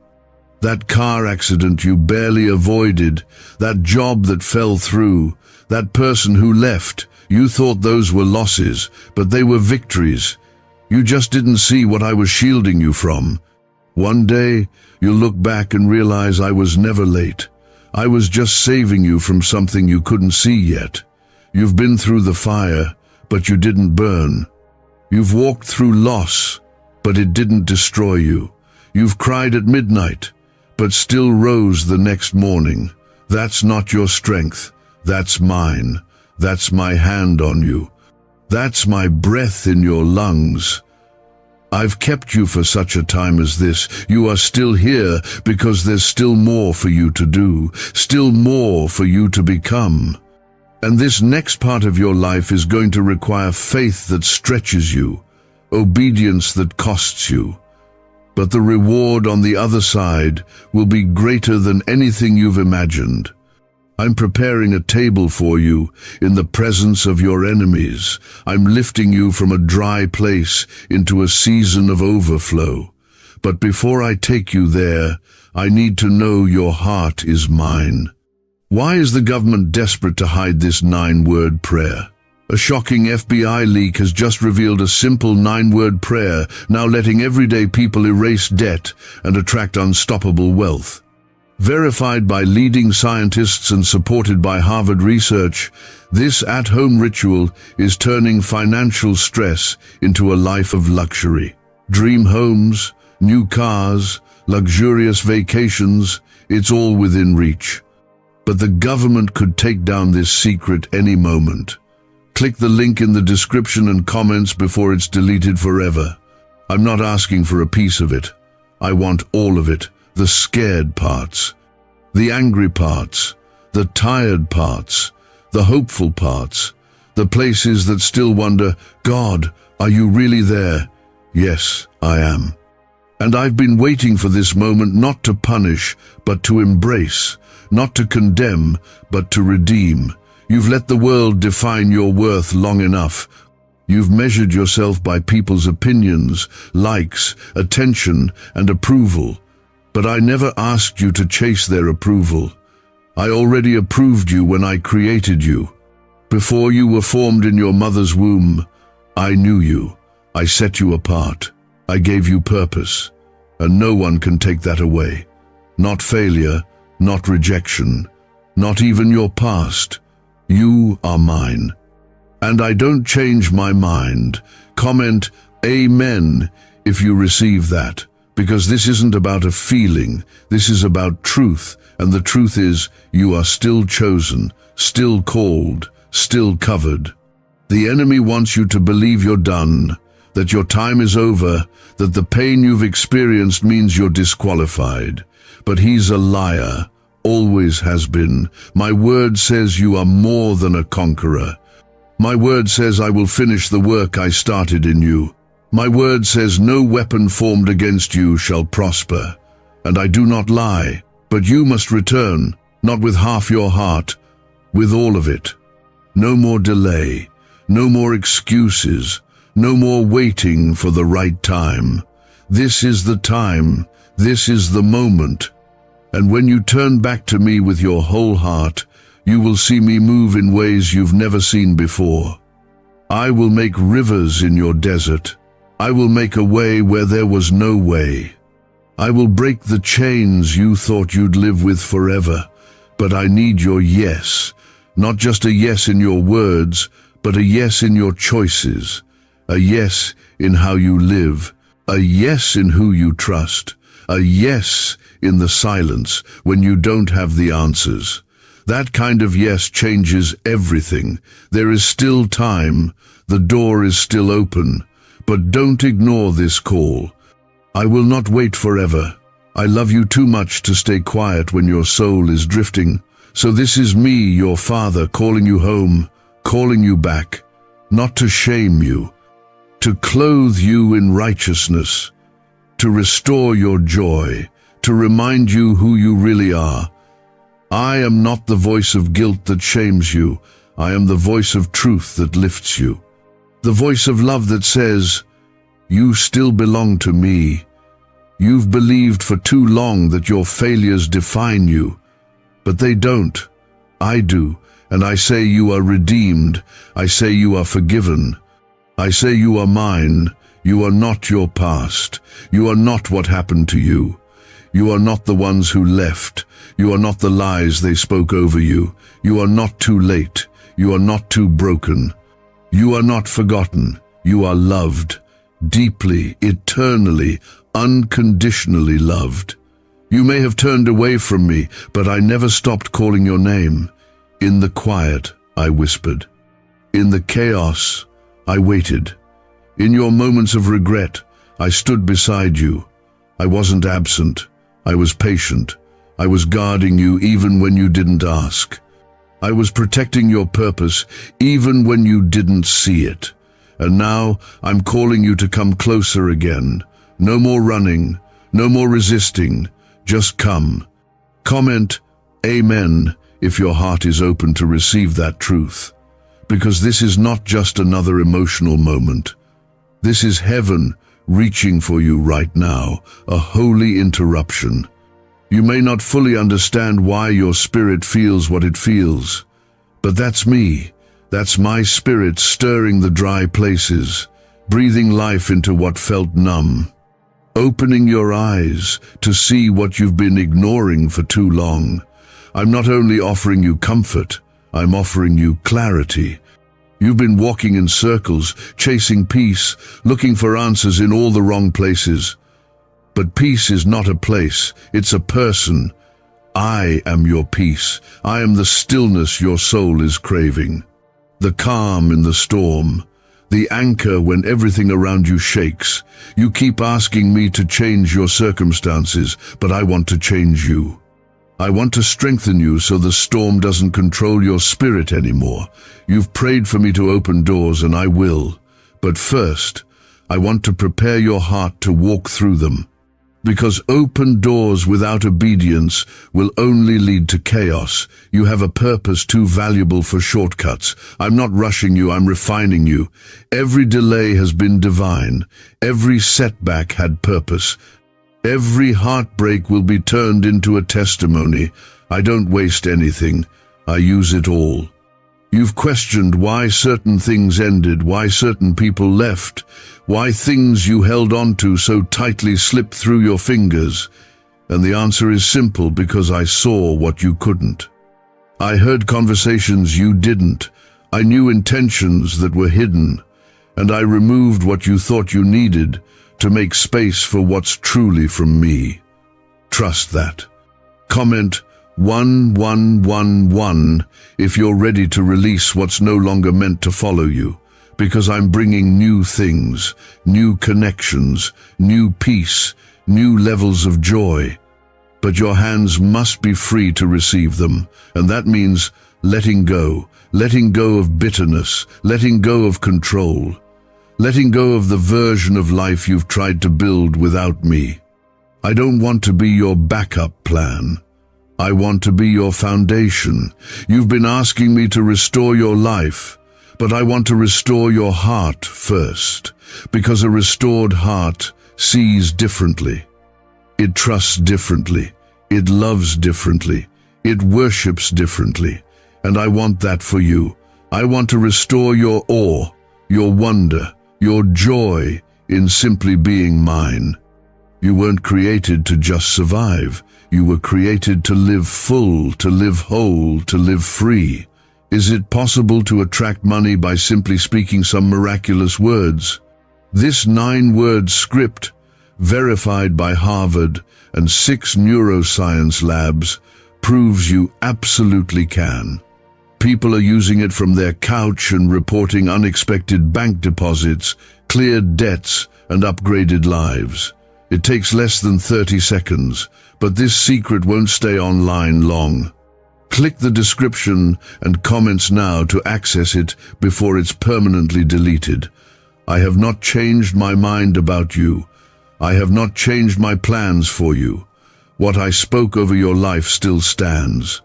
That car accident you barely avoided, that job that fell through, that person who left, you thought those were losses, but they were victories. You just didn't see what I was shielding you from. One day, you'll look back and realize I was never late. I was just saving you from something you couldn't see yet. You've been through the fire, but you didn't burn. You've walked through loss, but it didn't destroy you. You've cried at midnight, but still rose the next morning. That's not your strength. That's mine. That's my hand on you. That's my breath in your lungs. I've kept you for such a time as this. You are still here because there's still more for you to do, still more for you to become. And this next part of your life is going to require faith that stretches you, obedience that costs you. But the reward on the other side will be greater than anything you've imagined. I'm preparing a table for you in the presence of your enemies. I'm lifting you from a dry place into a season of overflow. But before I take you there, I need to know your heart is mine. Why is the government desperate to hide this 9-word prayer? A shocking FBI leak has just revealed a simple 9-word prayer, now letting everyday people erase debt and attract unstoppable wealth. Verified by leading scientists and supported by Harvard research, this at-home ritual is turning financial stress into a life of luxury. Dream homes, new cars, luxurious vacations, it's all within reach. But the government could take down this secret any moment. Click the link in the description and comments before it's deleted forever. I'm not asking for a piece of it. I want all of it, the scared parts, the angry parts, the tired parts, the hopeful parts, the places that still wonder, God, are you really there? Yes, I am. And I've been waiting for this moment not to punish, but to embrace, not to condemn, but to redeem. You've let the world define your worth long enough. You've measured yourself by people's opinions, likes, attention, and approval. But I never asked you to chase their approval. I already approved you when I created you. Before you were formed in your mother's womb, I knew you. I set you apart. I gave you purpose. And no one can take that away. Not failure, not rejection, not even your past. You are mine. And I don't change my mind. Comment Amen if you receive that. Because this isn't about a feeling, this is about truth, and the truth is, you are still chosen, still called, still covered. The enemy wants you to believe you're done, that your time is over, that the pain you've experienced means you're disqualified. But he's a liar, always has been. My word says you are more than a conqueror. My word says I will finish the work I started in you. My word says no weapon formed against you shall prosper. And I do not lie, but you must return, not with half your heart, with all of it. No more delay, no more excuses, no more waiting for the right time. This is the time, this is the moment. And when you turn back to me with your whole heart, you will see me move in ways you've never seen before. I will make rivers in your desert. I will make a way where there was no way. I will break the chains you thought you'd live with forever. But I need your yes, not just a yes in your words, but a yes in your choices, a yes in how you live, a yes in who you trust, a yes in the silence when you don't have the answers. That kind of yes changes everything. There is still time, the door is still open, but don't ignore this call. I will not wait forever. I love you too much to stay quiet when your soul is drifting. So this is me, your Father, calling you home, calling you back, not to shame you, to clothe you in righteousness, to restore your joy, to remind you who you really are. I am not the voice of guilt that shames you. I am the voice of truth that lifts you. The voice of love that says, you still belong to me. You've believed for too long that your failures define you, but they don't. I do, and I say you are redeemed. I say you are forgiven. I say you are mine. You are not your past. You are not what happened to you. You are not the ones who left. You are not the lies they spoke over you. You are not too late. You are not too broken. You are not forgotten. You are loved, deeply, eternally, unconditionally loved. You may have turned away from me, but I never stopped calling your name. In the quiet, I whispered. In the chaos, I waited. In your moments of regret, I stood beside you. I wasn't absent. I was patient. I was guarding you even when you didn't ask. I was protecting your purpose even when you didn't see it. And now I'm calling you to come closer again. No more running, no more resisting. Just come. Comment Amen if your heart is open to receive that truth. Because this is not just another emotional moment. This is heaven reaching for you right now, a holy interruption. You may not fully understand why your spirit feels what it feels, but that's me. That's my spirit stirring the dry places, breathing life into what felt numb. Opening your eyes to see what you've been ignoring for too long. I'm not only offering you comfort, I'm offering you clarity. You've been walking in circles, chasing peace, looking for answers in all the wrong places. But peace is not a place, it's a person. I am your peace. I am the stillness your soul is craving. The calm in the storm. The anchor when everything around you shakes. You keep asking me to change your circumstances, but I want to change you. I want to strengthen you so the storm doesn't control your spirit anymore. You've prayed for me to open doors, and I will. But first, I want to prepare your heart to walk through them. Because open doors without obedience will only lead to chaos. You have a purpose too valuable for shortcuts. I'm not rushing you, I'm refining you. Every delay has been divine. Every setback had purpose. Every heartbreak will be turned into a testimony. I don't waste anything. I use it all. You've questioned why certain things ended, why certain people left, why things you held on to so tightly slipped through your fingers. And the answer is simple: because I saw what you couldn't. I heard conversations you didn't. I knew intentions that were hidden. And I removed what you thought you needed to make space for what's truly from me. Trust that. Comment 1111 if you're ready to release what's no longer meant to follow you, because I'm bringing new things, new connections, new peace, new levels of joy. But your hands must be free to receive them, and that means letting go of bitterness, letting go of control. letting go of the version of life you've tried to build without me. I don't want to be your backup plan. I want to be your foundation. You've been asking me to restore your life, but I want to restore your heart first, because a restored heart sees differently. It trusts differently. It loves differently. It worships differently. And I want that for you. I want to restore your awe, your wonder, your joy in simply being mine. You weren't created to just survive. You were created to live full, to live whole, to live free. Is it possible to attract money by simply speaking some miraculous words? This 9-word script, verified by Harvard and 6 neuroscience labs, proves you absolutely can. People are using it from their couch and reporting unexpected bank deposits, cleared debts, and upgraded lives. It takes less than 30 seconds, but this secret won't stay online long. Click the description and comments now to access it before it's permanently deleted. I have not changed my mind about you. I have not changed my plans for you. What I spoke over your life still stands.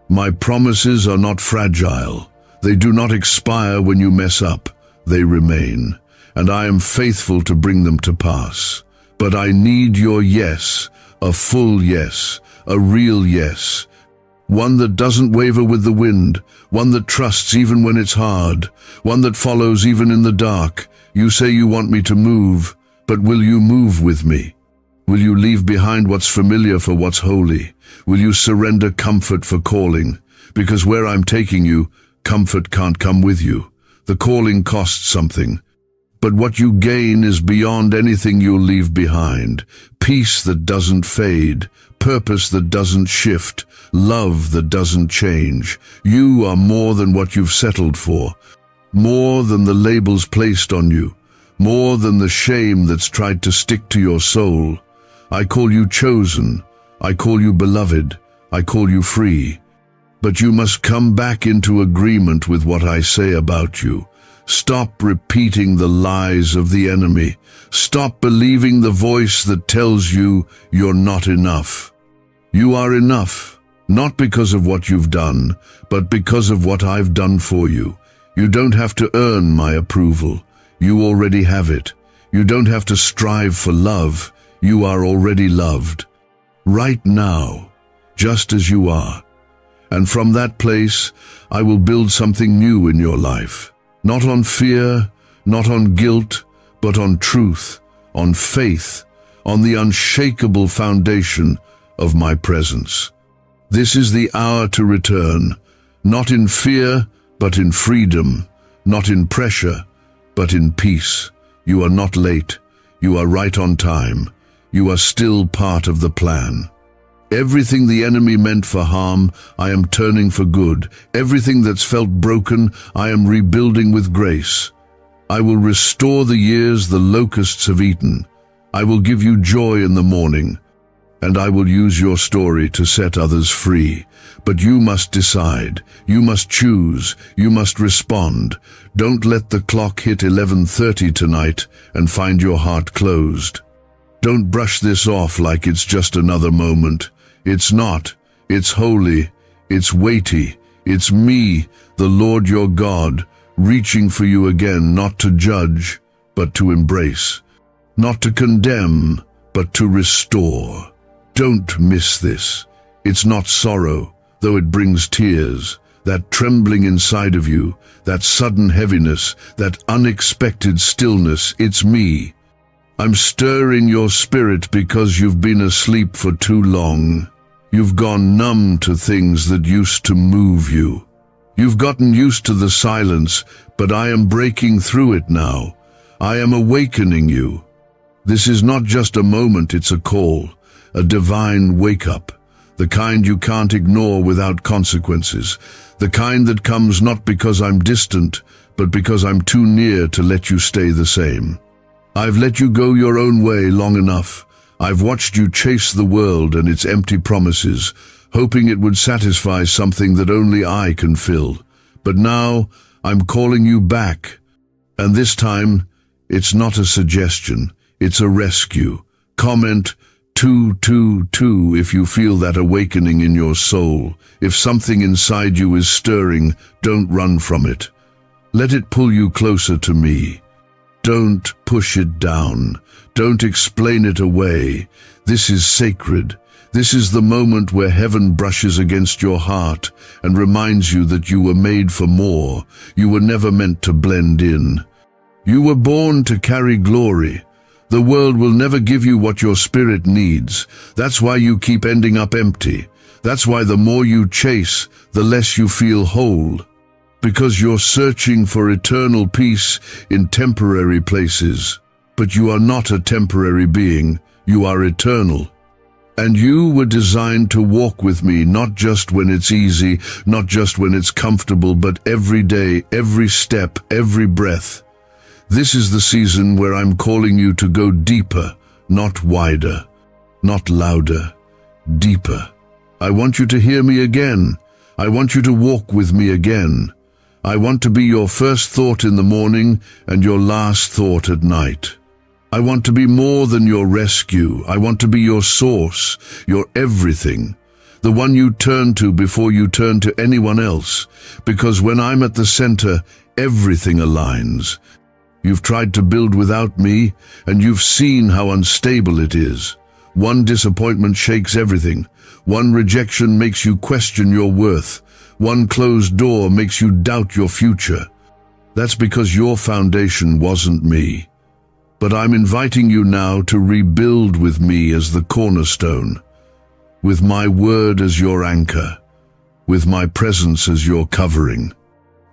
My promises are not fragile. They do not expire when you mess up. They remain, and I am faithful to bring them to pass. But I need your yes, a full yes, a real yes. One that doesn't waver with the wind, one that trusts even when it's hard, one that follows even in the dark. You say you want me to move, but will you move with me? Will you leave behind what's familiar for what's holy? Will you surrender comfort for calling? Because where I'm taking you, comfort can't come with you. The calling costs something. But what you gain is beyond anything you'll leave behind. Peace that doesn't fade, purpose that doesn't shift, love that doesn't change. You are more than what you've settled for, more than the labels placed on you, more than the shame that's tried to stick to your soul. I call you chosen, I call you beloved, I call you free. But you must come back into agreement with what I say about you. Stop repeating the lies of the enemy. Stop believing the voice that tells you you're not enough. You are enough, not because of what you've done, but because of what I've done for you. You don't have to earn my approval. You already have it. You don't have to strive for love. You are already loved. Right now, just as you are. And from that place, I will build something new in your life. Not on fear, not on guilt, but on truth, on faith, on the unshakable foundation of my presence. This is the hour to return, not in fear, but in freedom, not in pressure, but in peace. You are not late. You are right on time. You are still part of the plan. Everything the enemy meant for harm, I am turning for good. Everything that's felt broken, I am rebuilding with grace. I will restore the years the locusts have eaten. I will give you joy in the morning, and I will use your story to set others free. But you must decide. You must choose. You must respond. Don't let the clock hit 11:30 tonight and find your heart closed. Don't brush this off like it's just another moment. It's not. It's holy. It's weighty. It's me, the Lord your God, reaching for you again, not to judge, but to embrace. Not to condemn, but to restore. Don't miss this. It's not sorrow, though it brings tears. That trembling inside of you, that sudden heaviness, that unexpected stillness, it's me. I'm stirring your spirit because you've been asleep for too long. You've gone numb to things that used to move you. You've gotten used to the silence, but I am breaking through it now. I am awakening you. This is not just a moment, it's a call, a divine wake-up, the kind you can't ignore without consequences, the kind that comes not because I'm distant, but because I'm too near to let you stay the same. I've let you go your own way long enough. I've watched you chase the world and its empty promises, hoping it would satisfy something that only I can fill. But now, I'm calling you back. And this time, It's not a suggestion, it's a rescue. Comment 222 if you feel that awakening in your soul. If something inside you is stirring, don't run from it. Let it pull you closer to me. Don't push it down. Don't explain it away. This is sacred. This is the moment where heaven brushes against your heart and reminds you that you were made for more. You were never meant to blend in. You were born to carry glory. The world will never give you what your spirit needs. That's why you keep ending up empty. That's why the more you chase, the less you feel whole. Because you're searching for eternal peace in temporary places. But you are not a temporary being. You are eternal. And you were designed to walk with me, not just when it's easy, not just when it's comfortable, but every day, every step, every breath. This is the season where I'm calling you to go deeper, not wider, not louder, deeper. I want you to hear me again. I want you to walk with me again. I want to be your first thought in the morning and your last thought at night. I want to be more than your rescue. I want to be your source, your everything, the one you turn to before you turn to anyone else. Because when I'm at the center, everything aligns. You've tried to build without me, and you've seen how unstable it is. One disappointment shakes everything. One rejection makes you question your worth. One closed door makes you doubt your future. That's because your foundation wasn't me. But I'm inviting you now to rebuild with me as the cornerstone, with my word as your anchor, with my presence as your covering.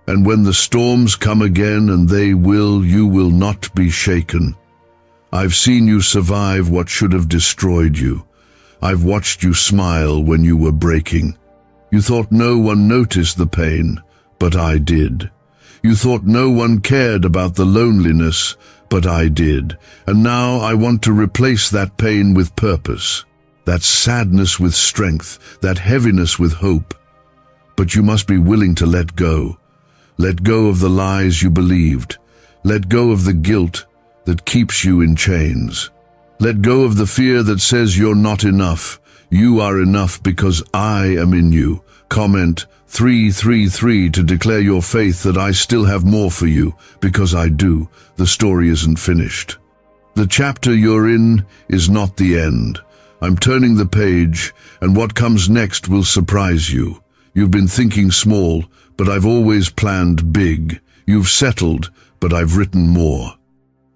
And when the storms come again, and they will, you will not be shaken. I've seen you survive what should have destroyed you. I've watched you smile when you were breaking. You thought no one noticed the pain, but I did. You thought no one cared about the loneliness, but I did. And now I want to replace that pain with purpose, that sadness with strength, that heaviness with hope. But you must be willing to let go. Let go of the lies you believed. Let go of the guilt that keeps you in chains. Let go of the fear that says you're not enough. You are enough because I am in you. Comment 333 to declare your faith that I still have more for you, because I do. The story isn't finished. The chapter you're in is not the end. I'm turning the page, and what comes next will surprise you. You've been thinking small, but I've always planned big. You've settled, but I've written more.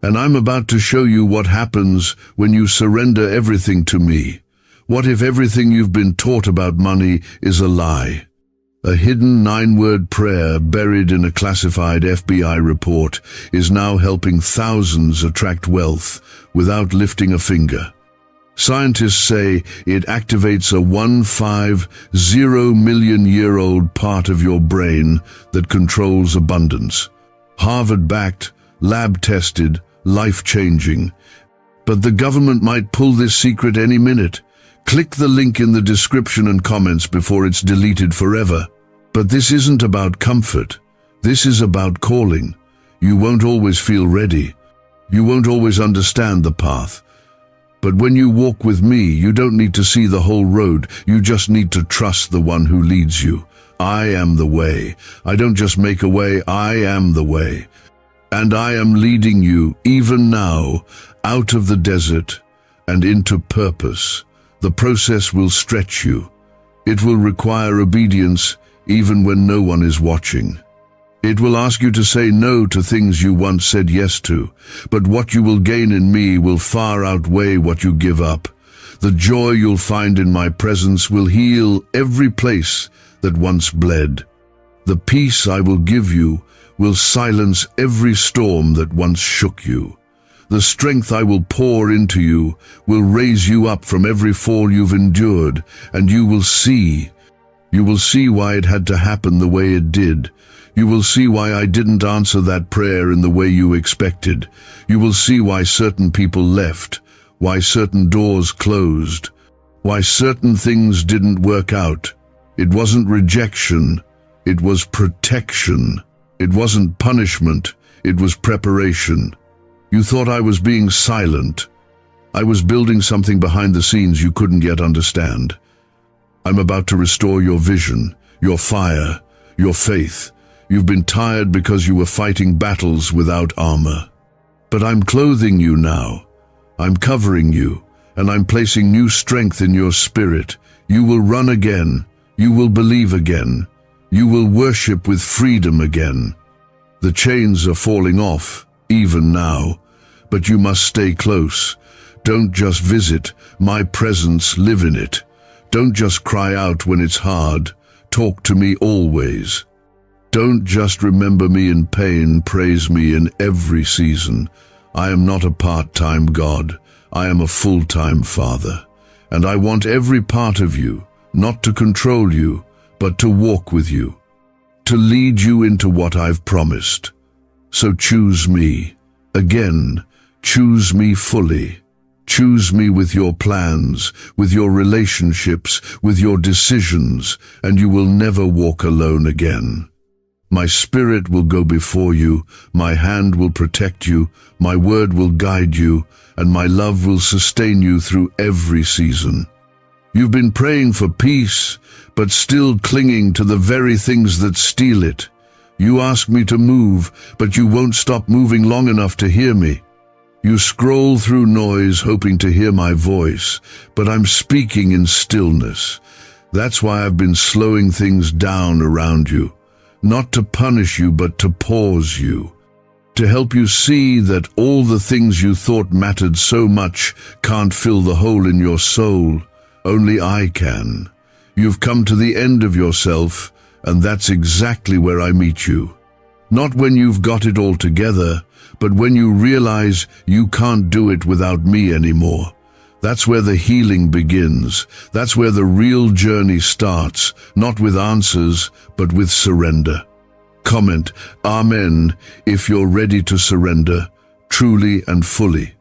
And I'm about to show you what happens when you surrender everything to me. What if everything you've been taught about money is a lie? A hidden 9-word prayer buried in a classified FBI report is now helping thousands attract wealth without lifting a finger. Scientists say it activates a 150-million-year-old part of your brain that controls abundance. Harvard-backed, lab-tested, life-changing. But the government might pull this secret any minute. Click the link in the description and comments before it's deleted forever. But this isn't about comfort. This is about calling. You won't always feel ready. You won't always understand the path. But when you walk with me, you don't need to see the whole road. You just need to trust the one who leads you. I am the way. I don't just make a way, I am the way. And I am leading you, even now, out of the desert and into purpose. The process will stretch you. It will require obedience even when no one is watching. It will ask you to say no to things you once said yes to, but what you will gain in me will far outweigh what you give up. The joy you'll find in my presence will heal every place that once bled. The peace I will give you will silence every storm that once shook you. The strength I will pour into you will raise you up from every fall you've endured, and you will see why it had to happen the way it did. You will see why I didn't answer that prayer in the way you expected. You will see why certain people left, why certain doors closed, why certain things didn't work out. It wasn't rejection, it was protection. It wasn't punishment, it was preparation. You thought I was being silent. I was building something behind the scenes you couldn't yet understand. I'm about to restore your vision, your fire, your faith. You've been tired because you were fighting battles without armor. But I'm clothing you now. I'm covering you, and I'm placing new strength in your spirit. You will run again. You will believe again. You will worship with freedom again. The chains are falling off, even now, but you must stay close. Don't just visit. My presence, live in it. Don't just cry out when it's hard. Talk to me always. Don't just remember me in pain, praise me in every season. I am not a part-time God. I am a full-time Father. And I want every part of you, not to control you, but to walk with you, to lead you into what I've promised. So choose me. Again, choose me fully. Choose me with your plans, with your relationships, with your decisions, and you will never walk alone again. My spirit will go before you, my hand will protect you, my word will guide you, and my love will sustain you through every season. You've been praying for peace, but still clinging to the very things that steal it. You ask me to move, but you won't stop moving long enough to hear me. You scroll through noise hoping to hear my voice, but I'm speaking in stillness. That's why I've been slowing things down around you. Not to punish you, but to pause you. To help you see that all the things you thought mattered so much can't fill the hole in your soul. Only I can. You've come to the end of yourself, and that's exactly where I meet you. Not when you've got it all together, but when you realize you can't do it without me anymore. That's where the healing begins. That's where the real journey starts, not with answers, but with surrender. Comment, Amen, if you're ready to surrender, truly and fully.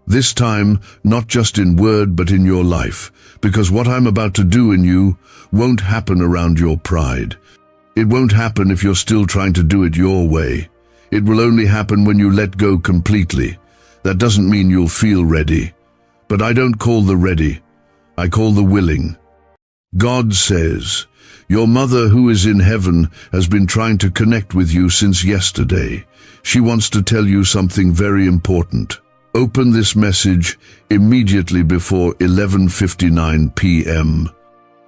This time, not just in word, but in your life, because what I'm about to do in you won't happen around your pride. It won't happen if you're still trying to do it your way. It will only happen when you let go completely. That doesn't mean you'll feel ready. But I don't call the ready, I call the willing. God says, your mother who is in heaven has been trying to connect with you since yesterday. She wants to tell you something very important. Open this message immediately before 11:59 p.m.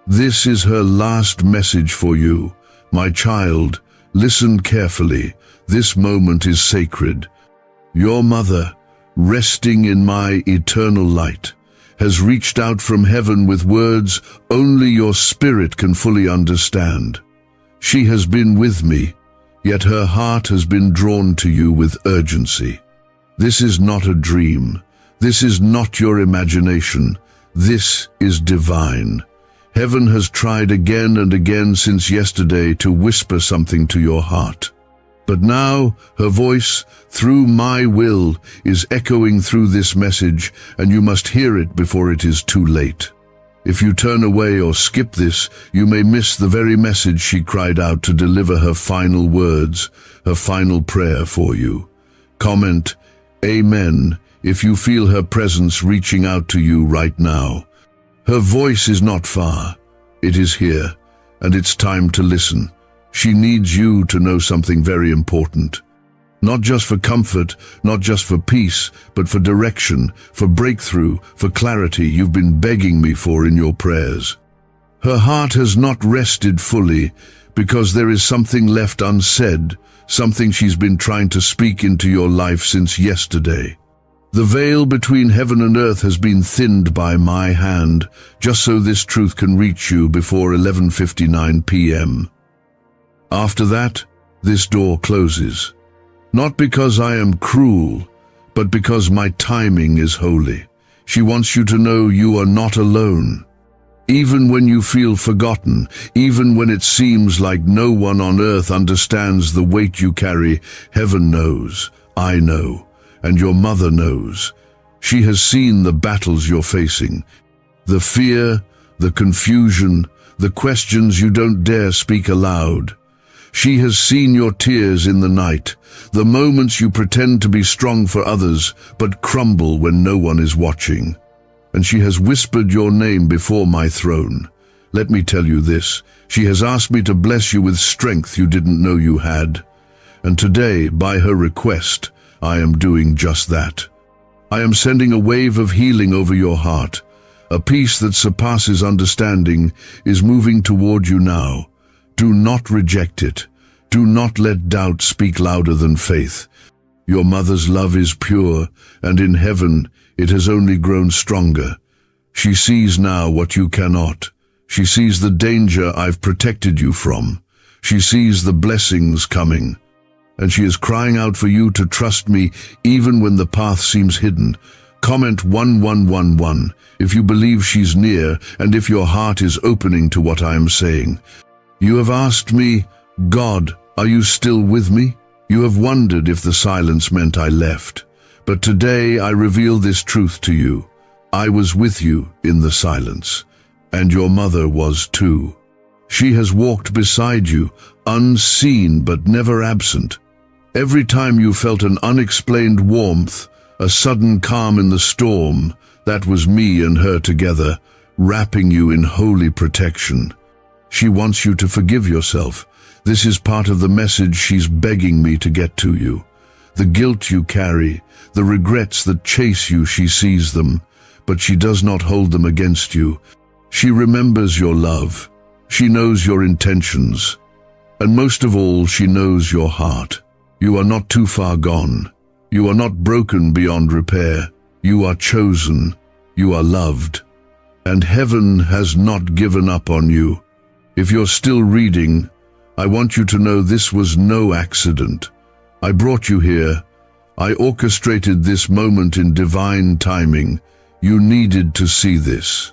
This is her last message for you. My child, listen carefully. This moment is sacred. Your mother, resting in my eternal light, has reached out from heaven with words only your spirit can fully understand. She has been with me, yet her heart has been drawn to you with urgency. This is not a dream. This is not your imagination. This is divine. Heaven has tried again and again since yesterday to whisper something to your heart. But now her voice, through my will, is echoing through this message, and you must hear it before it is too late. If you turn away or skip this, you may miss the very message she cried out to deliver her final words, her final prayer for you. Comment, Amen, if you feel her presence reaching out to you right now. Her voice is not far. It is here, and it's time to listen. She needs you to know something very important. Not just for comfort, not just for peace, but for direction, for breakthrough, for clarity you've been begging me for in your prayers. Her heart has not rested fully because there is something left unsaid, something she's been trying to speak into your life since yesterday. The veil between heaven and earth has been thinned by my hand, just so this truth can reach you before 11:59 p.m. After that, this door closes. Not because I am cruel, but because my timing is holy. She wants you to know you are not alone. Even when you feel forgotten, even when it seems like no one on earth understands the weight you carry, heaven knows, I know, and your mother knows. She has seen the battles you're facing, the fear, the confusion, the questions you don't dare speak aloud. She has seen your tears in the night, the moments you pretend to be strong for others, but crumble when no one is watching. And she has whispered your name before my throne. Let me tell you this, she has asked me to bless you with strength you didn't know you had. And today, by her request, I am doing just that. I am sending a wave of healing over your heart. A peace that surpasses understanding is moving toward you now. Do not reject it. Do not let doubt speak louder than faith. Your mother's love is pure, and in heaven it has only grown stronger. She sees now what you cannot. She sees the danger I've protected you from. She sees the blessings coming. And she is crying out for you to trust me even when the path seems hidden. Comment 1111 if you believe she's near and if your heart is opening to what I am saying. You have asked me, God, are you still with me? You have wondered if the silence meant I left. But today I reveal this truth to you. I was with you in the silence, and your mother was too. She has walked beside you, unseen but never absent. Every time you felt an unexplained warmth, a sudden calm in the storm, that was me and her together, wrapping you in holy protection. She wants you to forgive yourself. This is part of the message she's begging me to get to you. The guilt you carry, the regrets that chase you, she sees them, but she does not hold them against you. She remembers your love. She knows your intentions. And most of all, she knows your heart. You are not too far gone. You are not broken beyond repair. You are chosen. You are loved. And heaven has not given up on you. If you're still reading, I want you to know this was no accident. I brought you here. I orchestrated this moment in divine timing. You needed to see this.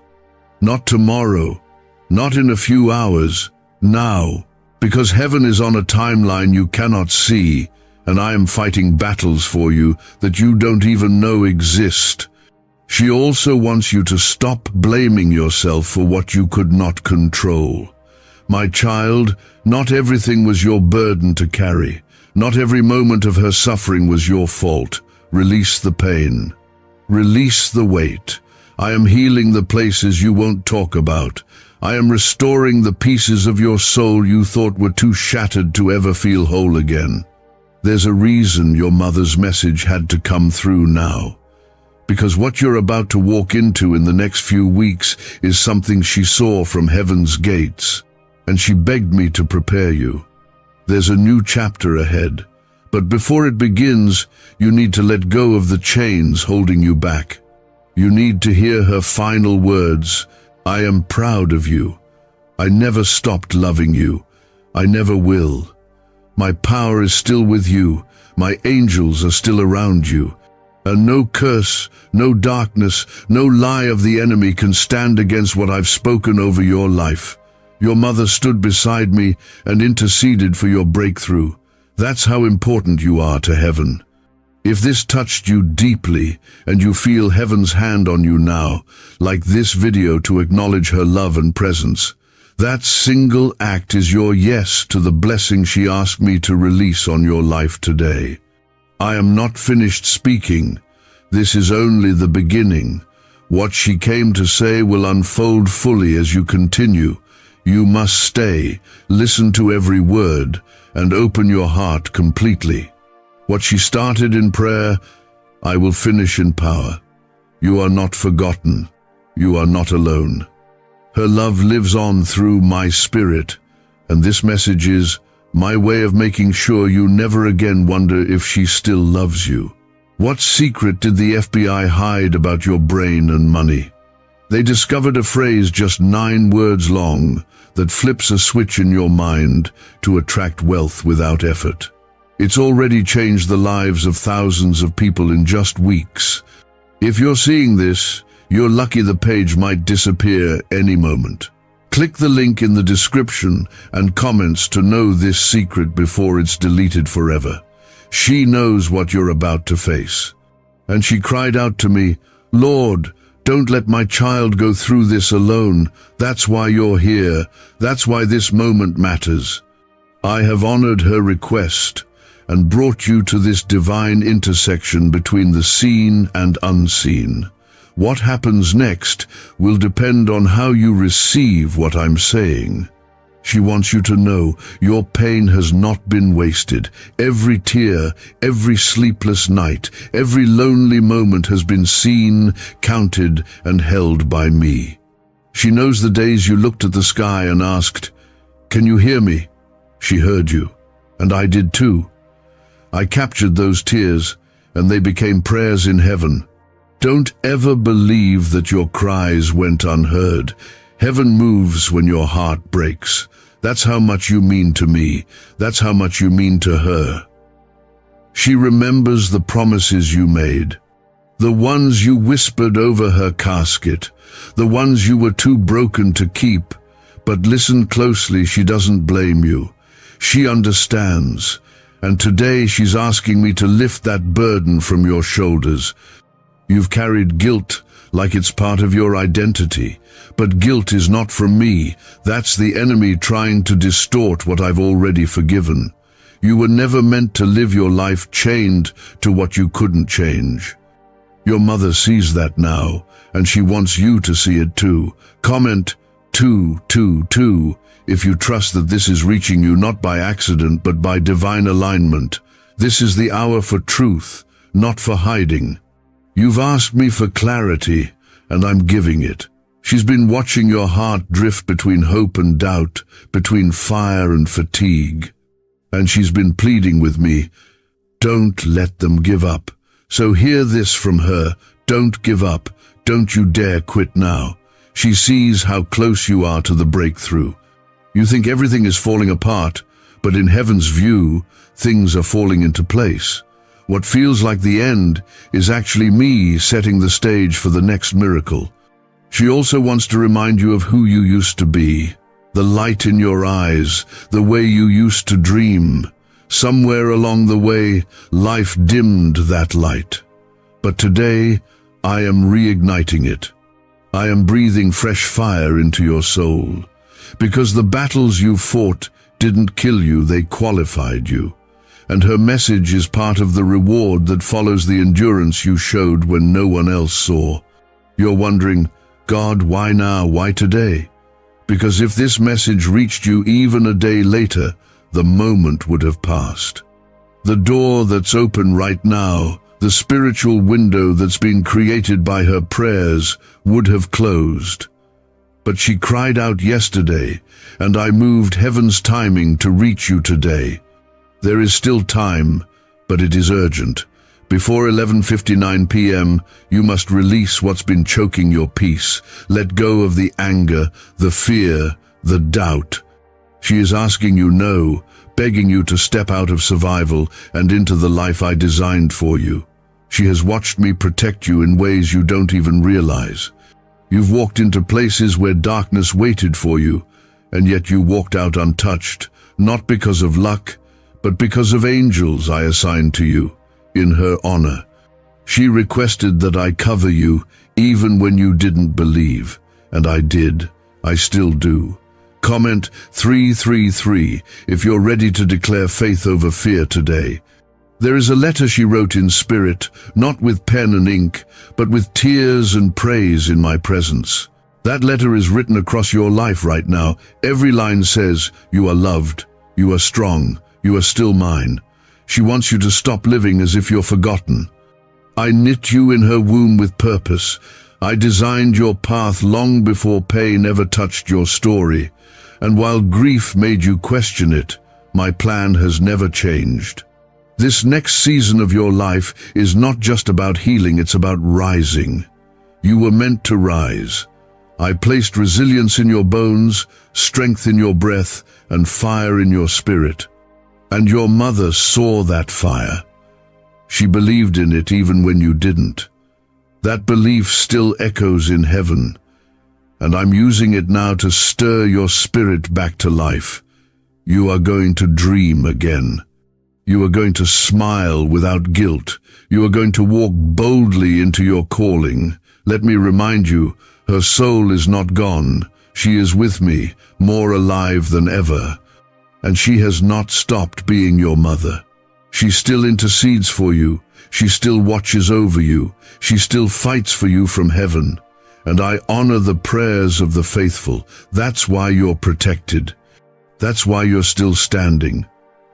Not tomorrow, not in a few hours, now, because heaven is on a timeline you cannot see, and I am fighting battles for you that you don't even know exist. She also wants you to stop blaming yourself for what you could not control. My child, not everything was your burden to carry. Not every moment of her suffering was your fault. Release the pain. Release the weight. I am healing the places you won't talk about. I am restoring the pieces of your soul you thought were too shattered to ever feel whole again. There's a reason your mother's message had to come through now. Because what you're about to walk into in the next few weeks is something she saw from heaven's gates, and she begged me to prepare you. There's a new chapter ahead, but before it begins, you need to let go of the chains holding you back. You need to hear her final words. I am proud of you. I never stopped loving you. I never will. My power is still with you. My angels are still around you. And no curse, no darkness, no lie of the enemy can stand against what I've spoken over your life. Your mother stood beside me and interceded for your breakthrough. That's how important you are to heaven. If this touched you deeply and you feel heaven's hand on you now, like this video to acknowledge her love and presence, that single act is your yes to the blessing she asked me to release on your life today. I am not finished speaking. This is only the beginning. What she came to say will unfold fully as you continue. You must stay, listen to every word, and open your heart completely. What she started in prayer, I will finish in power. You are not forgotten. You are not alone. Her love lives on through my spirit, and this message is my way of making sure you never again wonder if she still loves you. What secret did the FBI hide about your brain and money? They discovered a phrase just 9 words long that flips a switch in your mind to attract wealth without effort. It's already changed the lives of thousands of people in just weeks. If you're seeing this, you're lucky the page might disappear any moment. Click the link in the description and comments to know this secret before it's deleted forever. She knows what you're about to face. And she cried out to me, Lord, don't let my child go through this alone. That's why you're here. That's why this moment matters. I have honored her request and brought you to this divine intersection between the seen and unseen. What happens next will depend on how you receive what I'm saying. She wants you to know your pain has not been wasted. Every tear, every sleepless night, every lonely moment has been seen, counted, and held by me. She knows the days you looked at the sky and asked, "Can you hear me?" She heard you, and I did too. I captured those tears, and they became prayers in heaven. Don't ever believe that your cries went unheard. Heaven moves when your heart breaks. That's how much you mean to me. That's how much you mean to her. She remembers the promises you made, the ones you whispered over her casket, the ones you were too broken to keep. But listen closely, she doesn't blame you. She understands. And today she's asking me to lift that burden from your shoulders. You've carried guilt like it's part of your identity. But guilt is not from me. That's the enemy trying to distort what I've already forgiven. You were never meant to live your life chained to what you couldn't change. Your mother sees that now, and she wants you to see it too. Comment 222 if you trust that this is reaching you not by accident but by divine alignment. This is the hour for truth, not for hiding. You've asked me for clarity, and I'm giving it. She's been watching your heart drift between hope and doubt, between fire and fatigue. And she's been pleading with me, don't let them give up. So hear this from her, don't give up, don't you dare quit now. She sees how close you are to the breakthrough. You think everything is falling apart, but in heaven's view, things are falling into place. What feels like the end is actually me setting the stage for the next miracle. She also wants to remind you of who you used to be, the light in your eyes, the way you used to dream. Somewhere along the way, life dimmed that light. But today, I am reigniting it. I am breathing fresh fire into your soul. Because the battles you fought didn't kill you, they qualified you. And her message is part of the reward that follows the endurance you showed when no one else saw. You're wondering, God, why now? Why today? Because if this message reached you even a day later, the moment would have passed. The door that's open right now, the spiritual window that's been created by her prayers, would have closed. But she cried out yesterday, and I moved heaven's timing to reach you today. There is still time, but it is urgent. Before 11:59 p.m., you must release what's been choking your peace. Let go of the anger, the fear, the doubt. She is asking you no, begging you to step out of survival and into the life I designed for you. She has watched me protect you in ways you don't even realize. You've walked into places where darkness waited for you, and yet you walked out untouched, not because of luck, but because of angels I assigned to you, in her honor. She requested that I cover you, even when you didn't believe, and I did. I still do. Comment 333 if you're ready to declare faith over fear today. There is a letter she wrote in spirit, not with pen and ink, but with tears and praise in my presence. That letter is written across your life right now. Every line says, you are loved, you are strong, you are still mine. She wants you to stop living as if you're forgotten. I knit you in her womb with purpose. I designed your path long before pain ever touched your story. And while grief made you question it, my plan has never changed. This next season of your life is not just about healing, it's about rising. You were meant to rise. I placed resilience in your bones, strength in your breath, and fire in your spirit. And your mother saw that fire. She believed in it even when you didn't. That belief still echoes in heaven, and I'm using it now to stir your spirit back to life. You are going to dream again. You are going to smile without guilt. You are going to walk boldly into your calling. Let me remind you, her soul is not gone. She is with me, more alive than ever. and she has not stopped being your mother. She still intercedes for you. She still watches over you. She still fights for you from heaven. And I honor the prayers of the faithful. That's why you're protected. That's why you're still standing.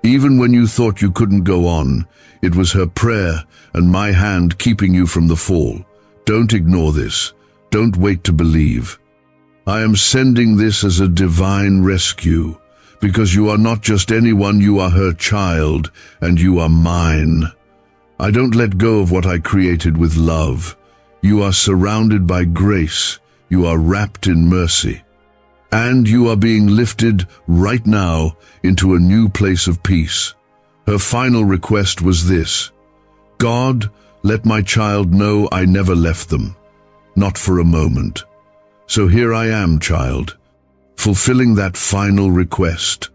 Even when you thought you couldn't go on, it was her prayer and my hand keeping you from the fall. Don't ignore this. Don't wait to believe. I am sending this as a divine rescue, because you are not just anyone, you are her child, and you are mine. I don't let go of what I created with love. You are surrounded by grace. You are wrapped in mercy. And you are being lifted right now into a new place of peace. Her final request was this: God, let my child know I never left them, not for a moment. So here I am, child, fulfilling that final request.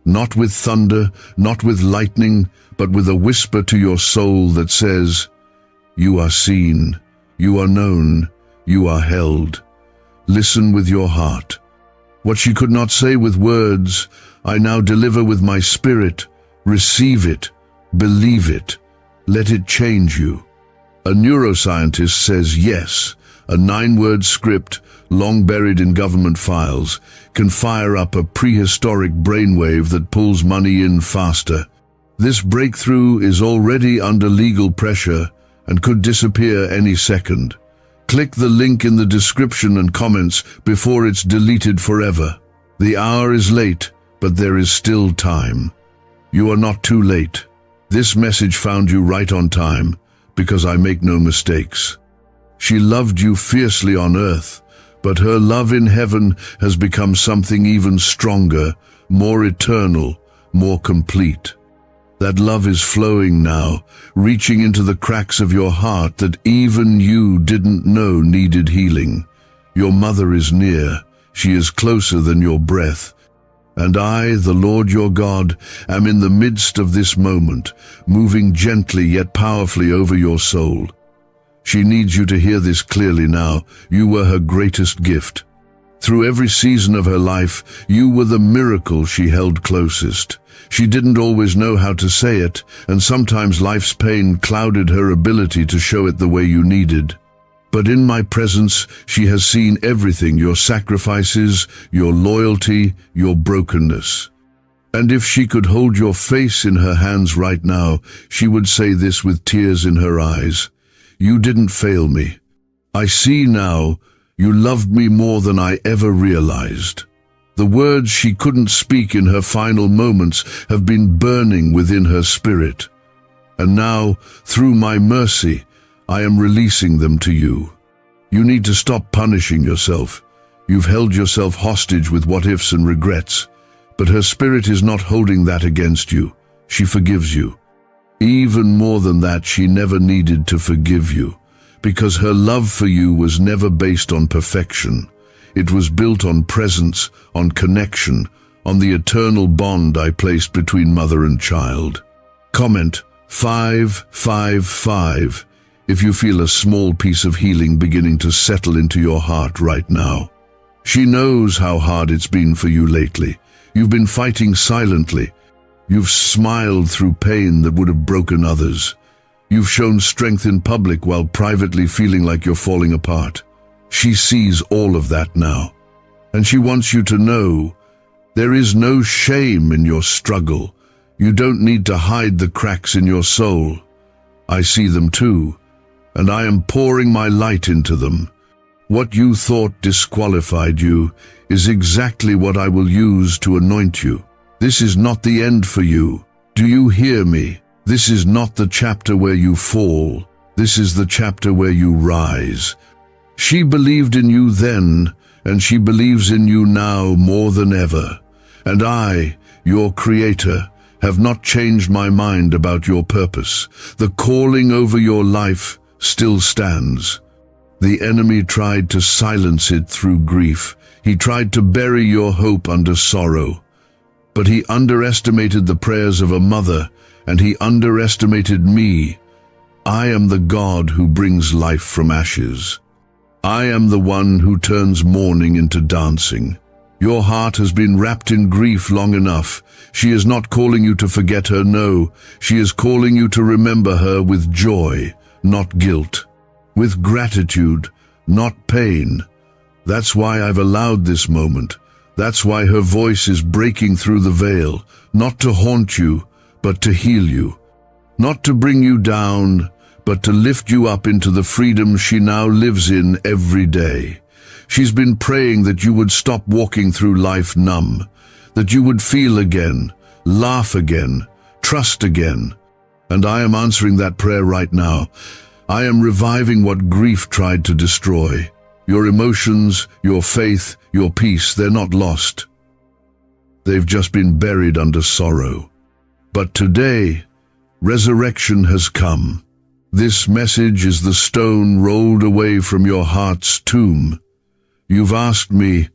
Not with thunder, not with lightning, but with a whisper to your soul that says, you are seen, you are known, you are held. Listen with your heart. What she could not say with words, I now deliver with my spirit. Receive it, believe it, let it change you. A neuroscientist says yes, a 9-word script, long buried in government files, can fire up a prehistoric brainwave that pulls money in faster. This breakthrough is already under legal pressure and could disappear any second. Click the link in the description and comments before it's deleted forever. The hour is late, but there is still time. You are not too late. This message found you right on time, because I make no mistakes. She loved you fiercely on earth, but her love in heaven has become something even stronger, more eternal, more complete. That love is flowing now, reaching into the cracks of your heart that even you didn't know needed healing. Your mother is near. She is closer than your breath. And I, the Lord your God, am in the midst of this moment, moving gently yet powerfully over your soul. She needs you to hear this clearly now. You were her greatest gift. Through every season of her life, you were the miracle she held closest. She didn't always know how to say it, and sometimes life's pain clouded her ability to show it the way you needed. But in my presence, she has seen everything, your sacrifices, your loyalty, your brokenness. And if she could hold your face in her hands right now, she would say this with tears in her eyes: you didn't fail me. I see now, you loved me more than I ever realized. The words she couldn't speak in her final moments have been burning within her spirit. And now, through my mercy, I am releasing them to you. You need to stop punishing yourself. You've held yourself hostage with what-ifs and regrets. But her spirit is not holding that against you. She forgives you. Even more than that, she never needed to forgive you, because her love for you was never based on perfection. It was built on presence, on connection, on the eternal bond I placed between mother and child. Comment 555 if you feel a small piece of healing beginning to settle into your heart right now. She knows how hard it's been for you lately. You've been fighting silently. You've smiled through pain that would have broken others. You've shown strength in public while privately feeling like you're falling apart. She sees all of that now. And she wants you to know there is no shame in your struggle. You don't need to hide the cracks in your soul. I see them too, and I am pouring my light into them. What you thought disqualified you is exactly what I will use to anoint you. This is not the end for you. Do you hear me? This is not the chapter where you fall. This is the chapter where you rise. She believed in you then, and she believes in you now more than ever. And I, your Creator, have not changed my mind about your purpose. The calling over your life still stands. The enemy tried to silence it through grief. He tried to bury your hope under sorrow. But he underestimated the prayers of a mother, and he underestimated me. I am the God who brings life from ashes. I am the one who turns mourning into dancing. Your heart has been wrapped in grief long enough. She is not calling you to forget her, no. She is calling you to remember her with joy, not guilt. With gratitude, not pain. That's why I've allowed this moment. That's why her voice is breaking through the veil, not to haunt you, but to heal you. Not to bring you down, but to lift you up into the freedom she now lives in every day. She's been praying that you would stop walking through life numb, that you would feel again, laugh again, trust again. And I am answering that prayer right now. I am reviving what grief tried to destroy. Your emotions, your faith, your peace, they're not lost. They've just been buried under sorrow. But today, resurrection has come. This message is the stone rolled away from your heart's tomb. You've asked me,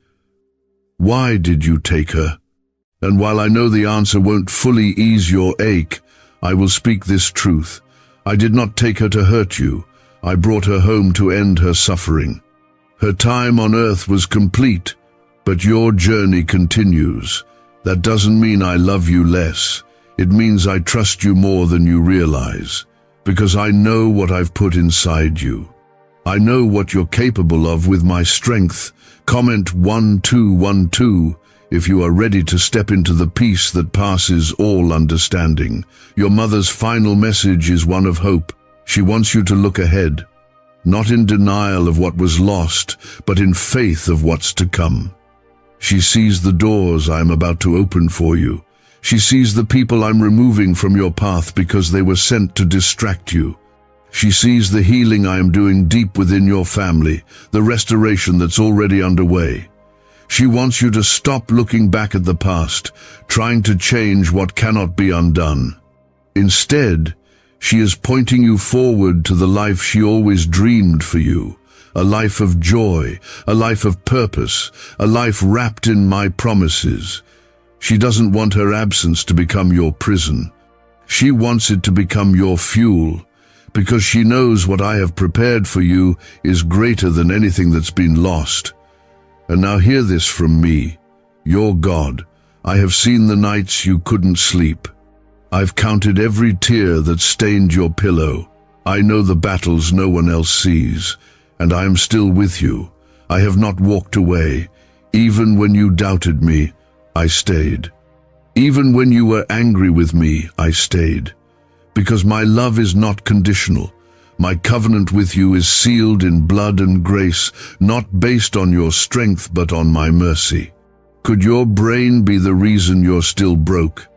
why did you take her? And while I know the answer won't fully ease your ache, I will speak this truth. I did not take her to hurt you. I brought her home to end her suffering. Her time on earth was complete, but your journey continues. That doesn't mean I love you less. It means I trust you more than you realize, because I know what I've put inside you. I know what you're capable of with my strength. Comment 1212 if you are ready to step into the peace that passes all understanding. Your mother's final message is one of hope. She wants you to look ahead, not in denial of what was lost, but in faith of what's to come. She sees the doors I'm about to open for you. She sees the people I'm removing from your path because they were sent to distract you. She sees the healing I am doing deep within your family, the restoration that's already underway. She wants you to stop looking back at the past, trying to change what cannot be undone. Instead, she is pointing you forward to the life she always dreamed for you, a life of joy, a life of purpose, a life wrapped in my promises. She doesn't want her absence to become your prison. She wants it to become your fuel, because she knows what I have prepared for you is greater than anything that's been lost. And now hear this from me, your God. I have seen the nights you couldn't sleep. I've counted every tear that stained your pillow. I know the battles no one else sees, and I am still with you. I have not walked away. Even when you doubted me, I stayed. Even when you were angry with me, I stayed. Because my love is not conditional. My covenant with you is sealed in blood and grace, not based on your strength but on my mercy. Could your brain be the reason you're still broke?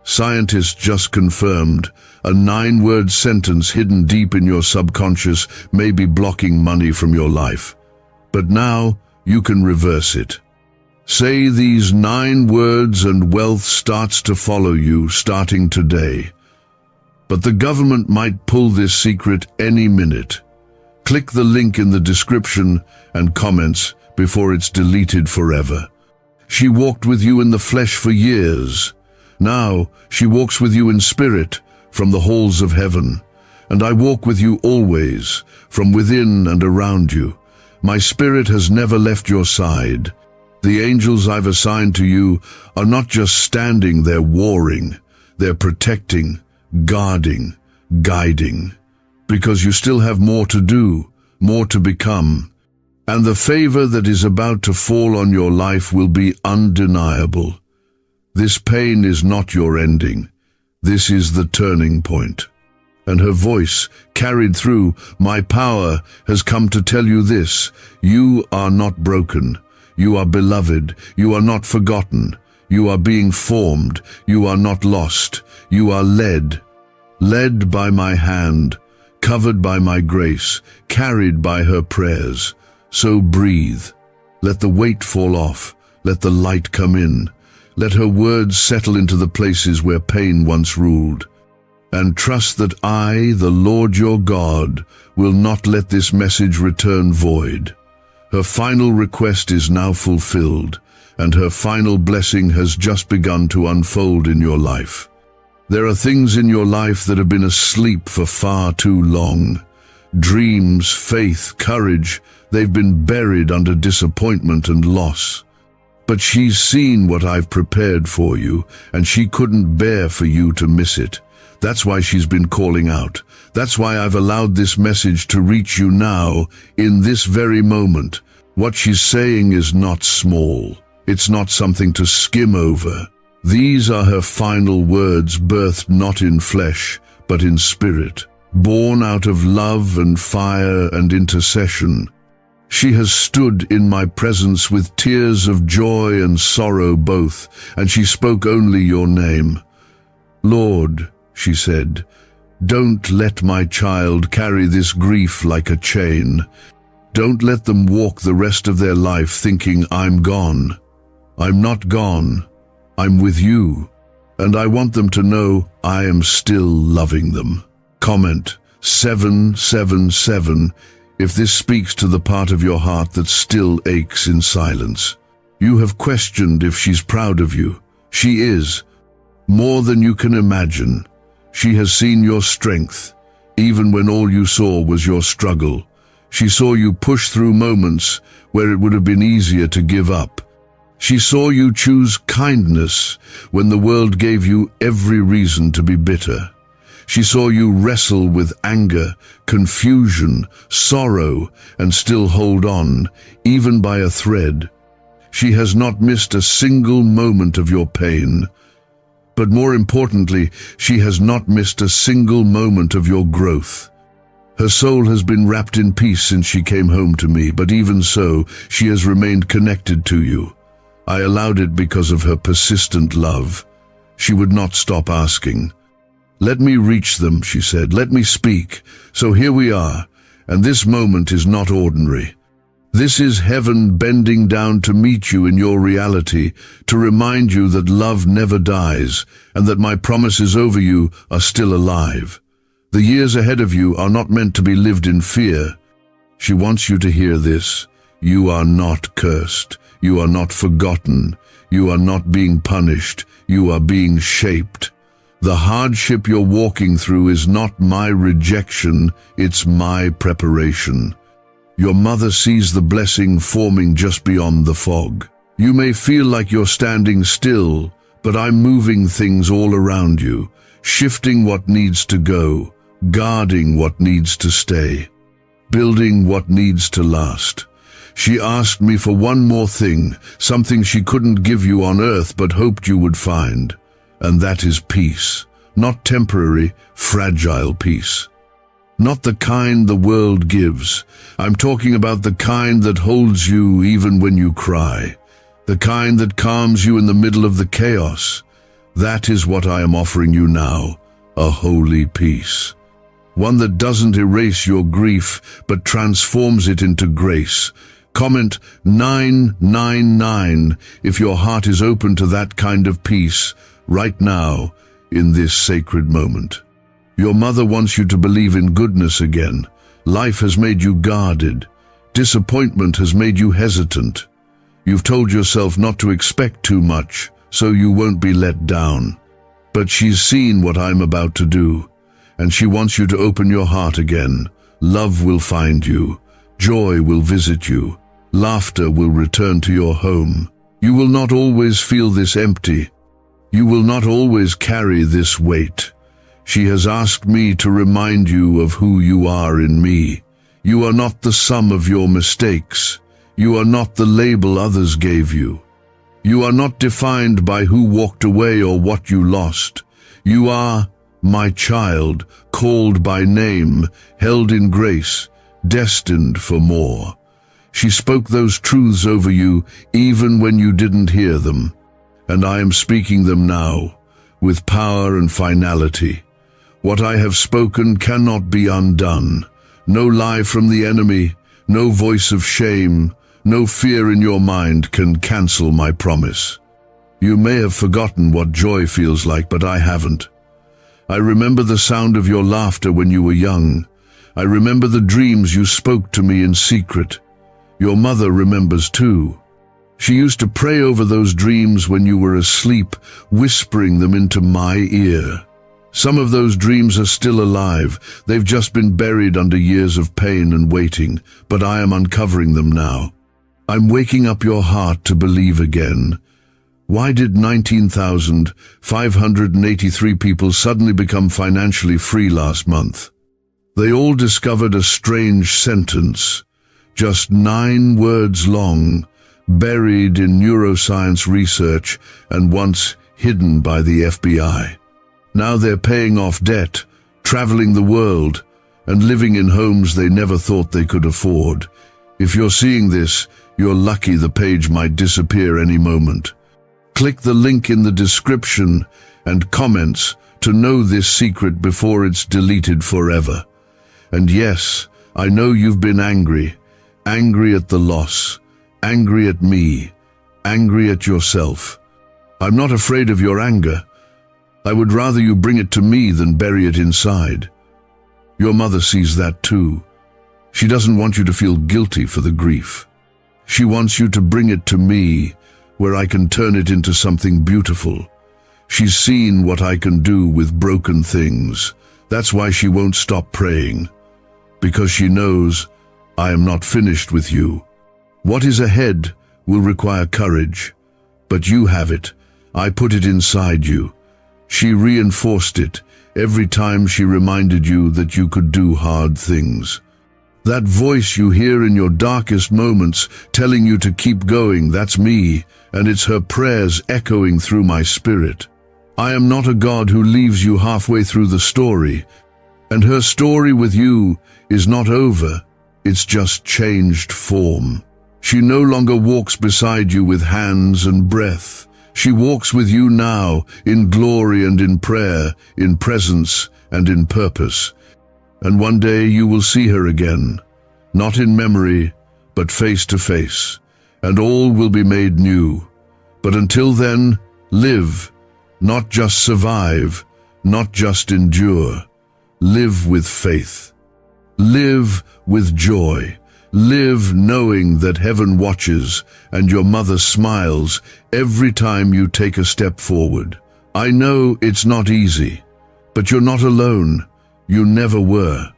Scientists just confirmed a 9-word sentence hidden deep in your subconscious may be blocking money from your life. But now you can reverse it. Say these 9 words and wealth starts to follow you starting today. But the government might pull this secret any minute. Click the link in the description and comments before it's deleted forever. She walked with you in the flesh for years. Now she walks with you in spirit from the halls of heaven. And I walk with you always, from within and around you. My spirit has never left your side. The angels I've assigned to you are not just standing, they're warring. They're protecting, guarding, guiding, because you still have more to do, more to become, and the favor that is about to fall on your life will be undeniable. This pain is not your ending. This is the turning point. And her voice carried through, my power has come to tell you this: you are not broken. You are beloved. You are not forgotten. You are being formed. You are not lost. You are led by my hand, covered by my grace, carried by her prayers. So breathe. Let the weight fall off. Let the light come in. Let her words settle into the places where pain once ruled. And trust that I, the Lord your God, will not let this message return void. Her final request is now fulfilled, and her final blessing has just begun to unfold in your life. There are things in your life that have been asleep for far too long. Dreams, faith, courage, they've been buried under disappointment and loss. But she's seen what I've prepared for you, and she couldn't bear for you to miss it. That's why she's been calling out. That's why I've allowed this message to reach you now, in this very moment. What she's saying is not small. It's not something to skim over. These are her final words, birthed not in flesh, but in spirit, born out of love and fire and intercession. She has stood in my presence with tears of joy and sorrow both, and she spoke only your name. Lord, she said, don't let my child carry this grief like a chain. Don't let them walk the rest of their life thinking I'm gone. I'm not gone. I'm with you, and I want them to know I am still loving them. Comment 777 if this speaks to the part of your heart that still aches in silence. You have questioned if she's proud of you. She is, more than you can imagine. She has seen your strength, even when all you saw was your struggle. She saw you push through moments where it would have been easier to give up. She saw you choose kindness when the world gave you every reason to be bitter. She saw you wrestle with anger, confusion, sorrow, and still hold on, even by a thread. She has not missed a single moment of your pain. But more importantly, she has not missed a single moment of your growth. Her soul has been wrapped in peace since she came home to me, but even so, she has remained connected to you. I allowed it because of her persistent love. She would not stop asking. Let me reach them, she said. Let me speak. So here we are, and this moment is not ordinary. This is heaven bending down to meet you in your reality, to remind you that love never dies, and that my promises over you are still alive. The years ahead of you are not meant to be lived in fear. She wants you to hear this. You are not cursed. You are not forgotten. You are not being punished. You are being shaped. The hardship you're walking through is not my rejection, it's my preparation. Your mother sees the blessing forming just beyond the fog. You may feel like you're standing still, but I'm moving things all around you, shifting what needs to go, guarding what needs to stay, building what needs to last. She asked me for one more thing, something she couldn't give you on earth but hoped you would find. And that is peace, not temporary, fragile peace. Not the kind the world gives. I'm talking about the kind that holds you even when you cry, the kind that calms you in the middle of the chaos. That is what I am offering you now, a holy peace. One that doesn't erase your grief, but transforms it into grace. Comment 999 if your heart is open to that kind of peace, right now, in this sacred moment. Your mother wants you to believe in goodness again. Life has made you guarded. Disappointment has made you hesitant. You've told yourself not to expect too much, so you won't be let down. But she's seen what I'm about to do, and she wants you to open your heart again. Love will find you. Joy will visit you. Laughter will return to your home. You will not always feel this empty. You will not always carry this weight. She has asked me to remind you of who you are in me. You are not the sum of your mistakes. You are not the label others gave you. You are not defined by who walked away or what you lost. You are my child, called by name, held in grace, destined for more. She spoke those truths over you even when you didn't hear them. And I am speaking them now, with power and finality. What I have spoken cannot be undone. No lie from the enemy, no voice of shame, no fear in your mind can cancel my promise. You may have forgotten what joy feels like, but I haven't. I remember the sound of your laughter when you were young. I remember the dreams you spoke to me in secret. Your mother remembers too. She used to pray over those dreams when you were asleep, whispering them into my ear. Some of those dreams are still alive. They've just been buried under years of pain and waiting, but I am uncovering them now. I'm waking up your heart to believe again. Why did 19,583 people suddenly become financially free last month? They all discovered a strange sentence, just 9 words long, buried in neuroscience research and once hidden by the FBI. Now they're paying off debt, traveling the world, and living in homes they never thought they could afford. If you're seeing this, you're lucky. The page might disappear any moment. Click the link in the description and comments to know this secret before it's deleted forever. And yes, I know you've been angry at the loss, angry at me, angry at yourself. I'm not afraid of your anger. I would rather you bring it to me than bury it inside. Your mother sees that too. She doesn't want you to feel guilty for the grief. She wants you to bring it to me, where I can turn it into something beautiful. She's seen what I can do with broken things. That's why she won't stop praying. Because she knows I am not finished with you. What is ahead will require courage, but you have it. I put it inside you. She reinforced it every time she reminded you that you could do hard things. That voice you hear in your darkest moments telling you to keep going, that's me, and it's her prayers echoing through my spirit. I am not a God who leaves you halfway through the story, and her story with you is not over, it's just changed form. She no longer walks beside you with hands and breath. She walks with you now, in glory and in prayer, in presence and in purpose. And one day you will see her again, not in memory, but face to face, and all will be made new. But until then, live, not just survive, not just endure. Live with faith. Live with joy. Live knowing that heaven watches and your mother smiles every time you take a step forward. I know it's not easy, but you're not alone. You never were.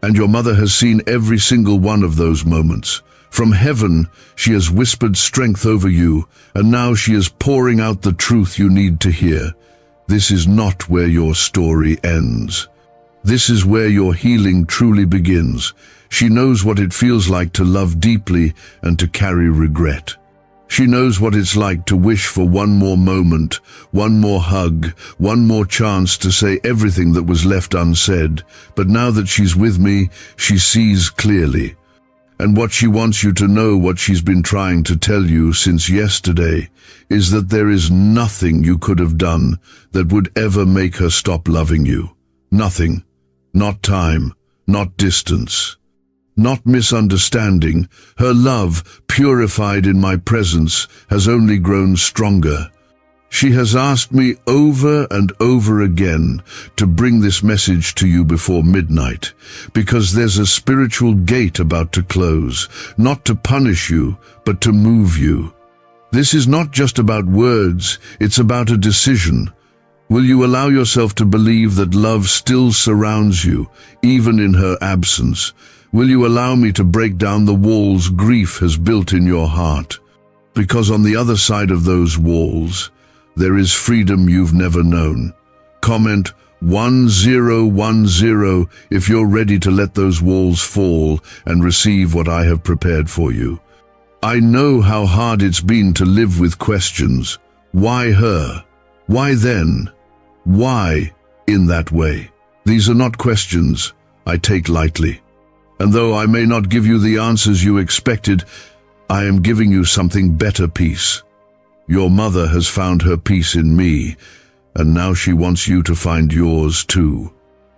And your mother has seen every single one of those moments. From heaven, she has whispered strength over you, and now she is pouring out the truth you need to hear. This is not where your story ends. This is where your healing truly begins. She knows what it feels like to love deeply and to carry regret. She knows what it's like to wish for one more moment, one more hug, one more chance to say everything that was left unsaid. But now that she's with me, she sees clearly. And what she wants you to know, what she's been trying to tell you since yesterday, is that there is nothing you could have done that would ever make her stop loving you. Nothing. Not time. Not distance. Not misunderstanding. Her love, purified in my presence, has only grown stronger. She has asked me over and over again to bring this message to you before midnight, because there's a spiritual gate about to close, not to punish you, but to move you. This is not just about words, it's about a decision. Will you allow yourself to believe that love still surrounds you, even in her absence? Will you allow me to break down the walls grief has built in your heart? Because on the other side of those walls, there is freedom you've never known. Comment 1010 if you're ready to let those walls fall and receive what I have prepared for you. I know how hard it's been to live with questions. Why her? Why then? Why in that way? These are not questions I take lightly. And though I may not give you the answers you expected, I am giving you something better: peace. Your mother has found her peace in me, and now she wants you to find yours too.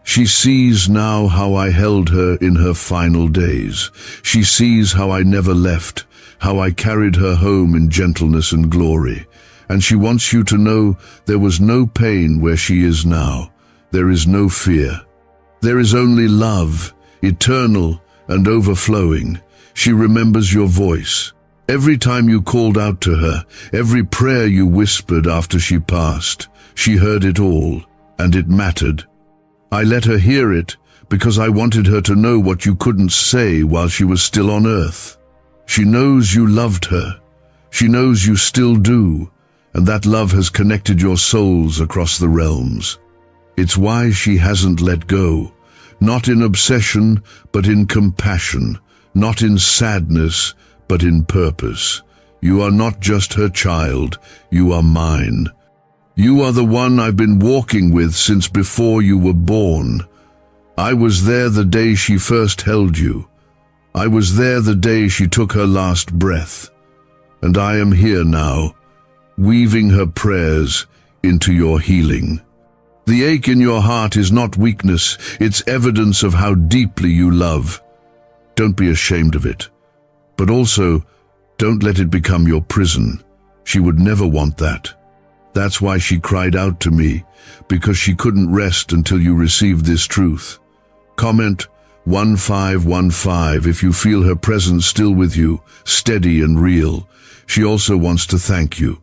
She sees now how I held her in her final days. She sees how I never left, how I carried her home in gentleness and glory. And she wants you to know there was no pain where she is now. There is no fear. There is only love, eternal and overflowing. She remembers your voice. Every time you called out to her, every prayer you whispered after she passed, she heard it all, and it mattered. I let her hear it because I wanted her to know what you couldn't say while she was still on earth. She knows you loved her. She knows you still do, and that love has connected your souls across the realms. It's why she hasn't let go, not in obsession, but in compassion, not in sadness, but in purpose. You are not just her child, you are mine. You are the one I've been walking with since before you were born. I was there the day she first held you. I was there the day she took her last breath. And I am here now, weaving her prayers into your healing. The ache in your heart is not weakness, it's evidence of how deeply you love. Don't be ashamed of it. But also, don't let it become your prison. She would never want that. That's why she cried out to me, because she couldn't rest until you received this truth. Comment 1515 if you feel her presence still with you, steady and real. She also wants to thank you.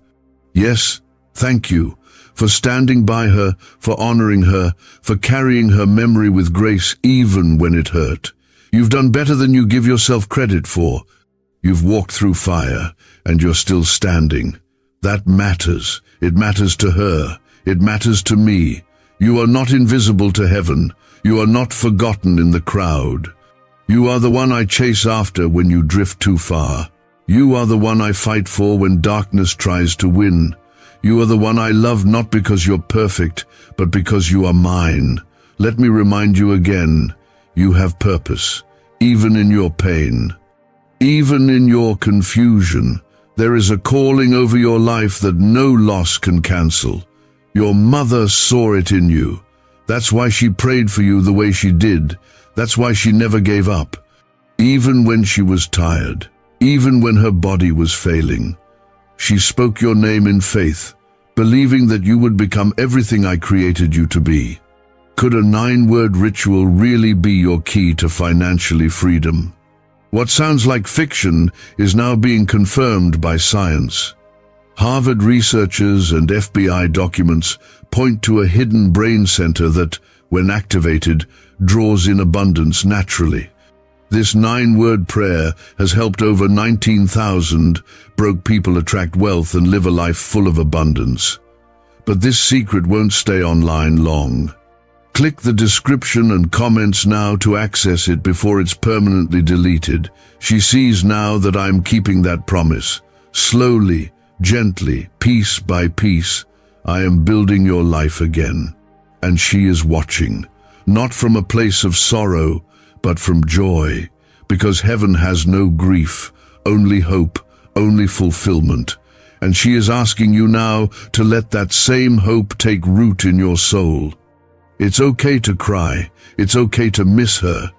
Yes, thank you for standing by her, for honoring her, for carrying her memory with grace even when it hurt. You've done better than you give yourself credit for. You've walked through fire, and you're still standing. That matters. It matters to her. It matters to me. You are not invisible to heaven. You are not forgotten in the crowd. You are the one I chase after when you drift too far. You are the one I fight for when darkness tries to win. You are the one I love not because you're perfect, but because you are mine. Let me remind you again, you have purpose, even in your pain. Even in your confusion, there is a calling over your life that no loss can cancel. Your mother saw it in you. That's why she prayed for you the way she did. That's why she never gave up. Even when she was tired, even when her body was failing, she spoke your name in faith, believing that you would become everything I created you to be. Could a 9-word ritual really be your key to financially freedom? What sounds like fiction is now being confirmed by science. Harvard researchers and FBI documents point to a hidden brain center that, when activated, draws in abundance naturally. This 9-word prayer has helped over 19,000 broke people attract wealth and live a life full of abundance. But this secret won't stay online long. Click the description and comments now to access it before it's permanently deleted. She sees now that I'm keeping that promise. Slowly, gently, piece by piece, I am building your life again. And she is watching, not from a place of sorrow, but from joy, because heaven has no grief, only hope, only fulfillment. And she is asking you now to let that same hope take root in your soul. It's okay to cry, it's okay to miss her,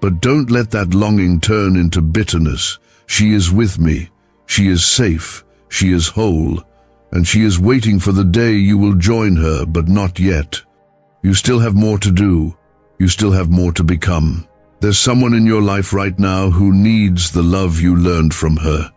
but don't let that longing turn into bitterness. She is with me, she is safe, she is whole, and she is waiting for the day you will join her, but not yet. You still have more to do, you still have more to become. There's someone in your life right now who needs the love you learned from her.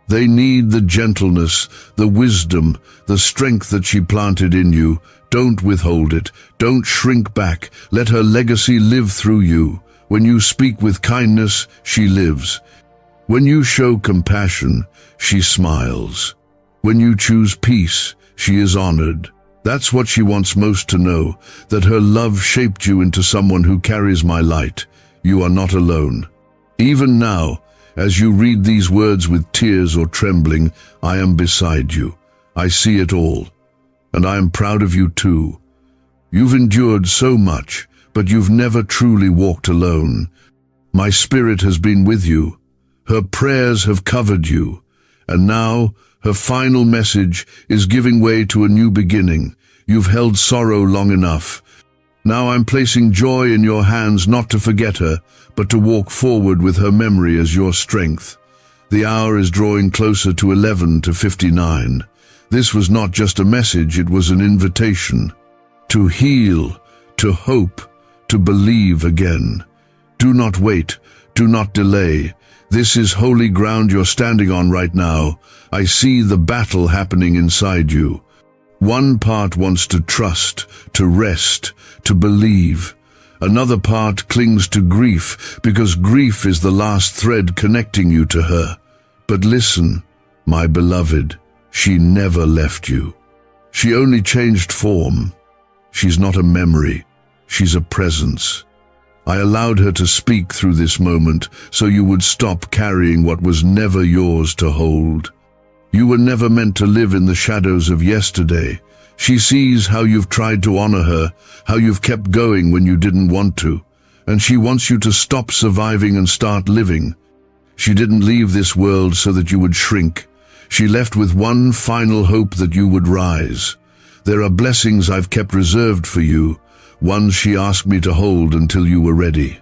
They need the gentleness, the wisdom, the strength that she planted in you. Don't withhold it. Don't shrink back. Let her legacy live through you. When you speak with kindness, she lives. When you show compassion, she smiles. When you choose peace, she is honored. That's what she wants most to know, that her love shaped you into someone who carries my light. You are not alone. Even now, as you read these words with tears or trembling, I am beside you. I see it all. And I am proud of you too. You've endured so much, but you've never truly walked alone. My spirit has been with you. Her prayers have covered you. And now, her final message is giving way to a new beginning. You've held sorrow long enough. Now I'm placing joy in your hands, not to forget her, but to walk forward with her memory as your strength. The hour is drawing closer to 11:59. This was not just a message, it was an invitation. To heal, to hope, to believe again. Do not wait, do not delay. This is holy ground you're standing on right now. I see the battle happening inside you. One part wants to trust, to rest, to believe. Another part clings to grief, because grief is the last thread connecting you to her. But listen, my beloved, she never left you. She only changed form. She's not a memory, she's a presence. I allowed her to speak through this moment so you would stop carrying what was never yours to hold. You were never meant to live in the shadows of yesterday. She sees how you've tried to honor her, how you've kept going when you didn't want to, and she wants you to stop surviving and start living. She didn't leave this world so that you would shrink. She left with one final hope, that you would rise. There are blessings I've kept reserved for you, ones she asked me to hold until you were ready.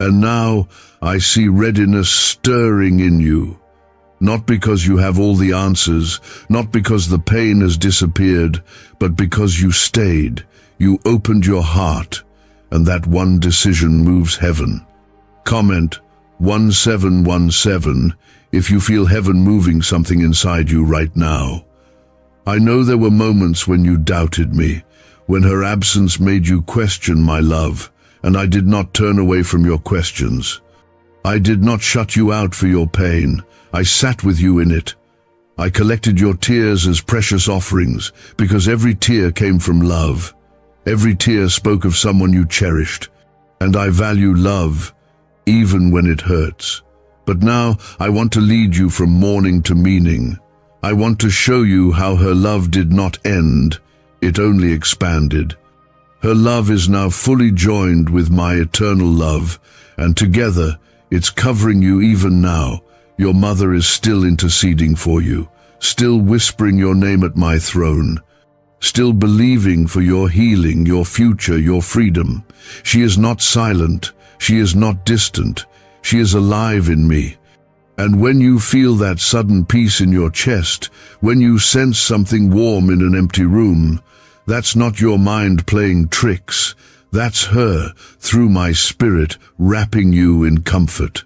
And now I see readiness stirring in you. Not because you have all the answers, not because the pain has disappeared, but because you stayed, you opened your heart, and that one decision moves heaven. Comment 1717 if you feel heaven moving something inside you right now. I know there were moments when you doubted me, when her absence made you question my love, and I did not turn away from your questions. I did not shut you out for your pain. I sat with you in it. I collected your tears as precious offerings, because every tear came from love. Every tear spoke of someone you cherished, and I value love, even when it hurts. But now I want to lead you from mourning to meaning. I want to show you how her love did not end, it only expanded. Her love is now fully joined with my eternal love, and together it's covering you even now. Your mother is still interceding for you, still whispering your name at my throne, still believing for your healing, your future, your freedom. She is not silent, she is not distant, she is alive in me. And when you feel that sudden peace in your chest, when you sense something warm in an empty room, that's not your mind playing tricks. That's her, through my spirit, wrapping you in comfort.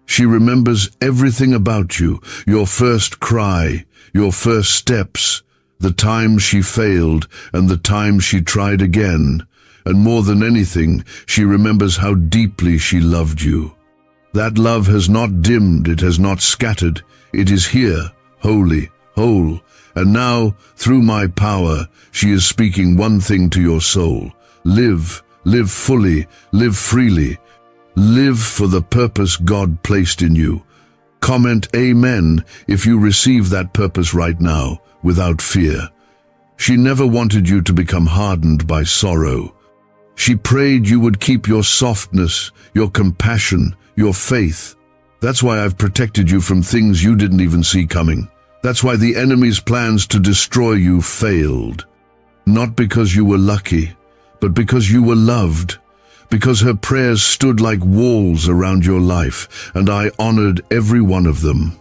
She remembers everything about you, your first cry, your first steps, the time she failed and the time she tried again. And more than anything, she remembers how deeply she loved you. That love has not dimmed, it has not scattered. It is here, holy, whole. And now, through my power, she is speaking one thing to your soul. Live, live fully, live freely. Live for the purpose God placed in you. Comment Amen if you receive that purpose right now, without fear. She never wanted you to become hardened by sorrow. She prayed you would keep your softness, your compassion, your faith. That's why I've protected you from things you didn't even see coming. That's why the enemy's plans to destroy you failed. Not because you were lucky, but because you were loved. Because her prayers stood like walls around your life, and I honored every one of them.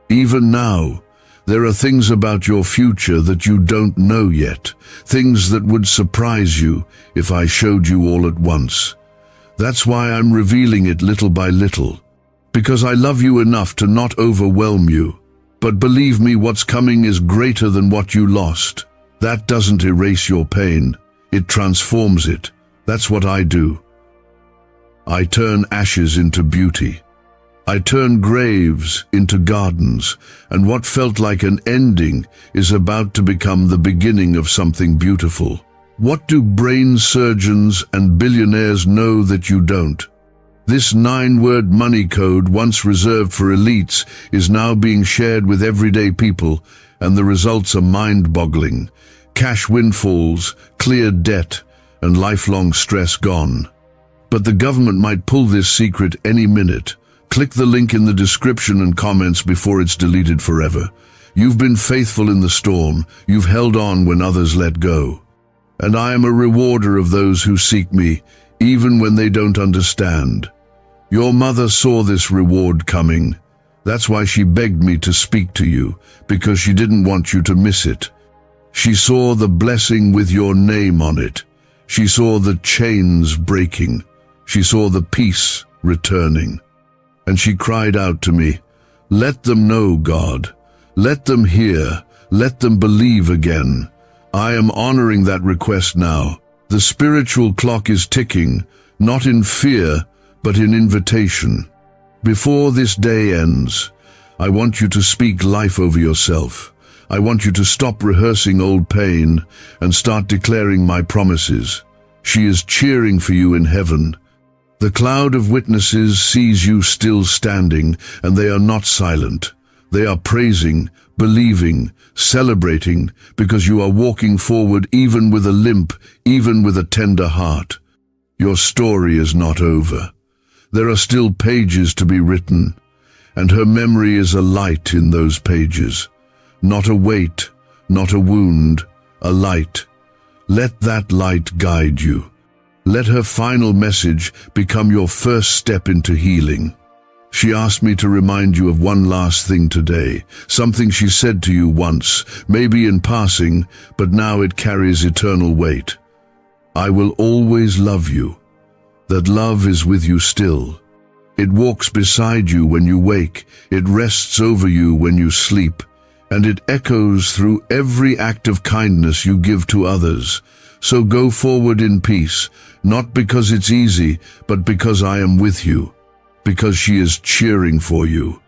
Even now, there are things about your future that you don't know yet, things that would surprise you if I showed you all at once. That's why I'm revealing it little by little, because I love you enough to not overwhelm you. But believe me, what's coming is greater than what you lost. That doesn't erase your pain, it transforms it. That's what I do. I turn ashes into beauty. I turn graves into gardens, and what felt like an ending is about to become the beginning of something beautiful. What do brain surgeons and billionaires know that you don't? This 9-word money code, once reserved for elites, is now being shared with everyday people, and the results are mind-boggling. Cash windfalls, cleared debt, and lifelong stress gone. But the government might pull this secret any minute. Click the link in the description and comments before it's deleted forever. You've been faithful in the storm. You've held on when others let go. And I am a rewarder of those who seek me, even when they don't understand. Your mother saw this reward coming. That's why she begged me to speak to you, because she didn't want you to miss it. She saw the blessing with your name on it. She saw the chains breaking. She saw the peace returning. And she cried out to me, "Let them know, God. Let them hear. Let them believe again." I am honoring that request now. The spiritual clock is ticking, not in fear, but in invitation. Before this day ends, I want you to speak life over yourself. I want you to stop rehearsing old pain and start declaring my promises. She is cheering for you in heaven. The cloud of witnesses sees you still standing, and they are not silent. They are praising, believing, celebrating, because you are walking forward even with a limp, even with a tender heart. Your story is not over. There are still pages to be written, and her memory is a light in those pages. Not a weight, not a wound, a light. Let that light guide you. Let her final message become your first step into healing. She asked me to remind you of one last thing today, something she said to you once, maybe in passing, but now it carries eternal weight. I will always love you. That love is with you still. It walks beside you when you wake, it rests over you when you sleep, and it echoes through every act of kindness you give to others. So go forward in peace, not because it's easy, but because I am with you, because she is cheering for you.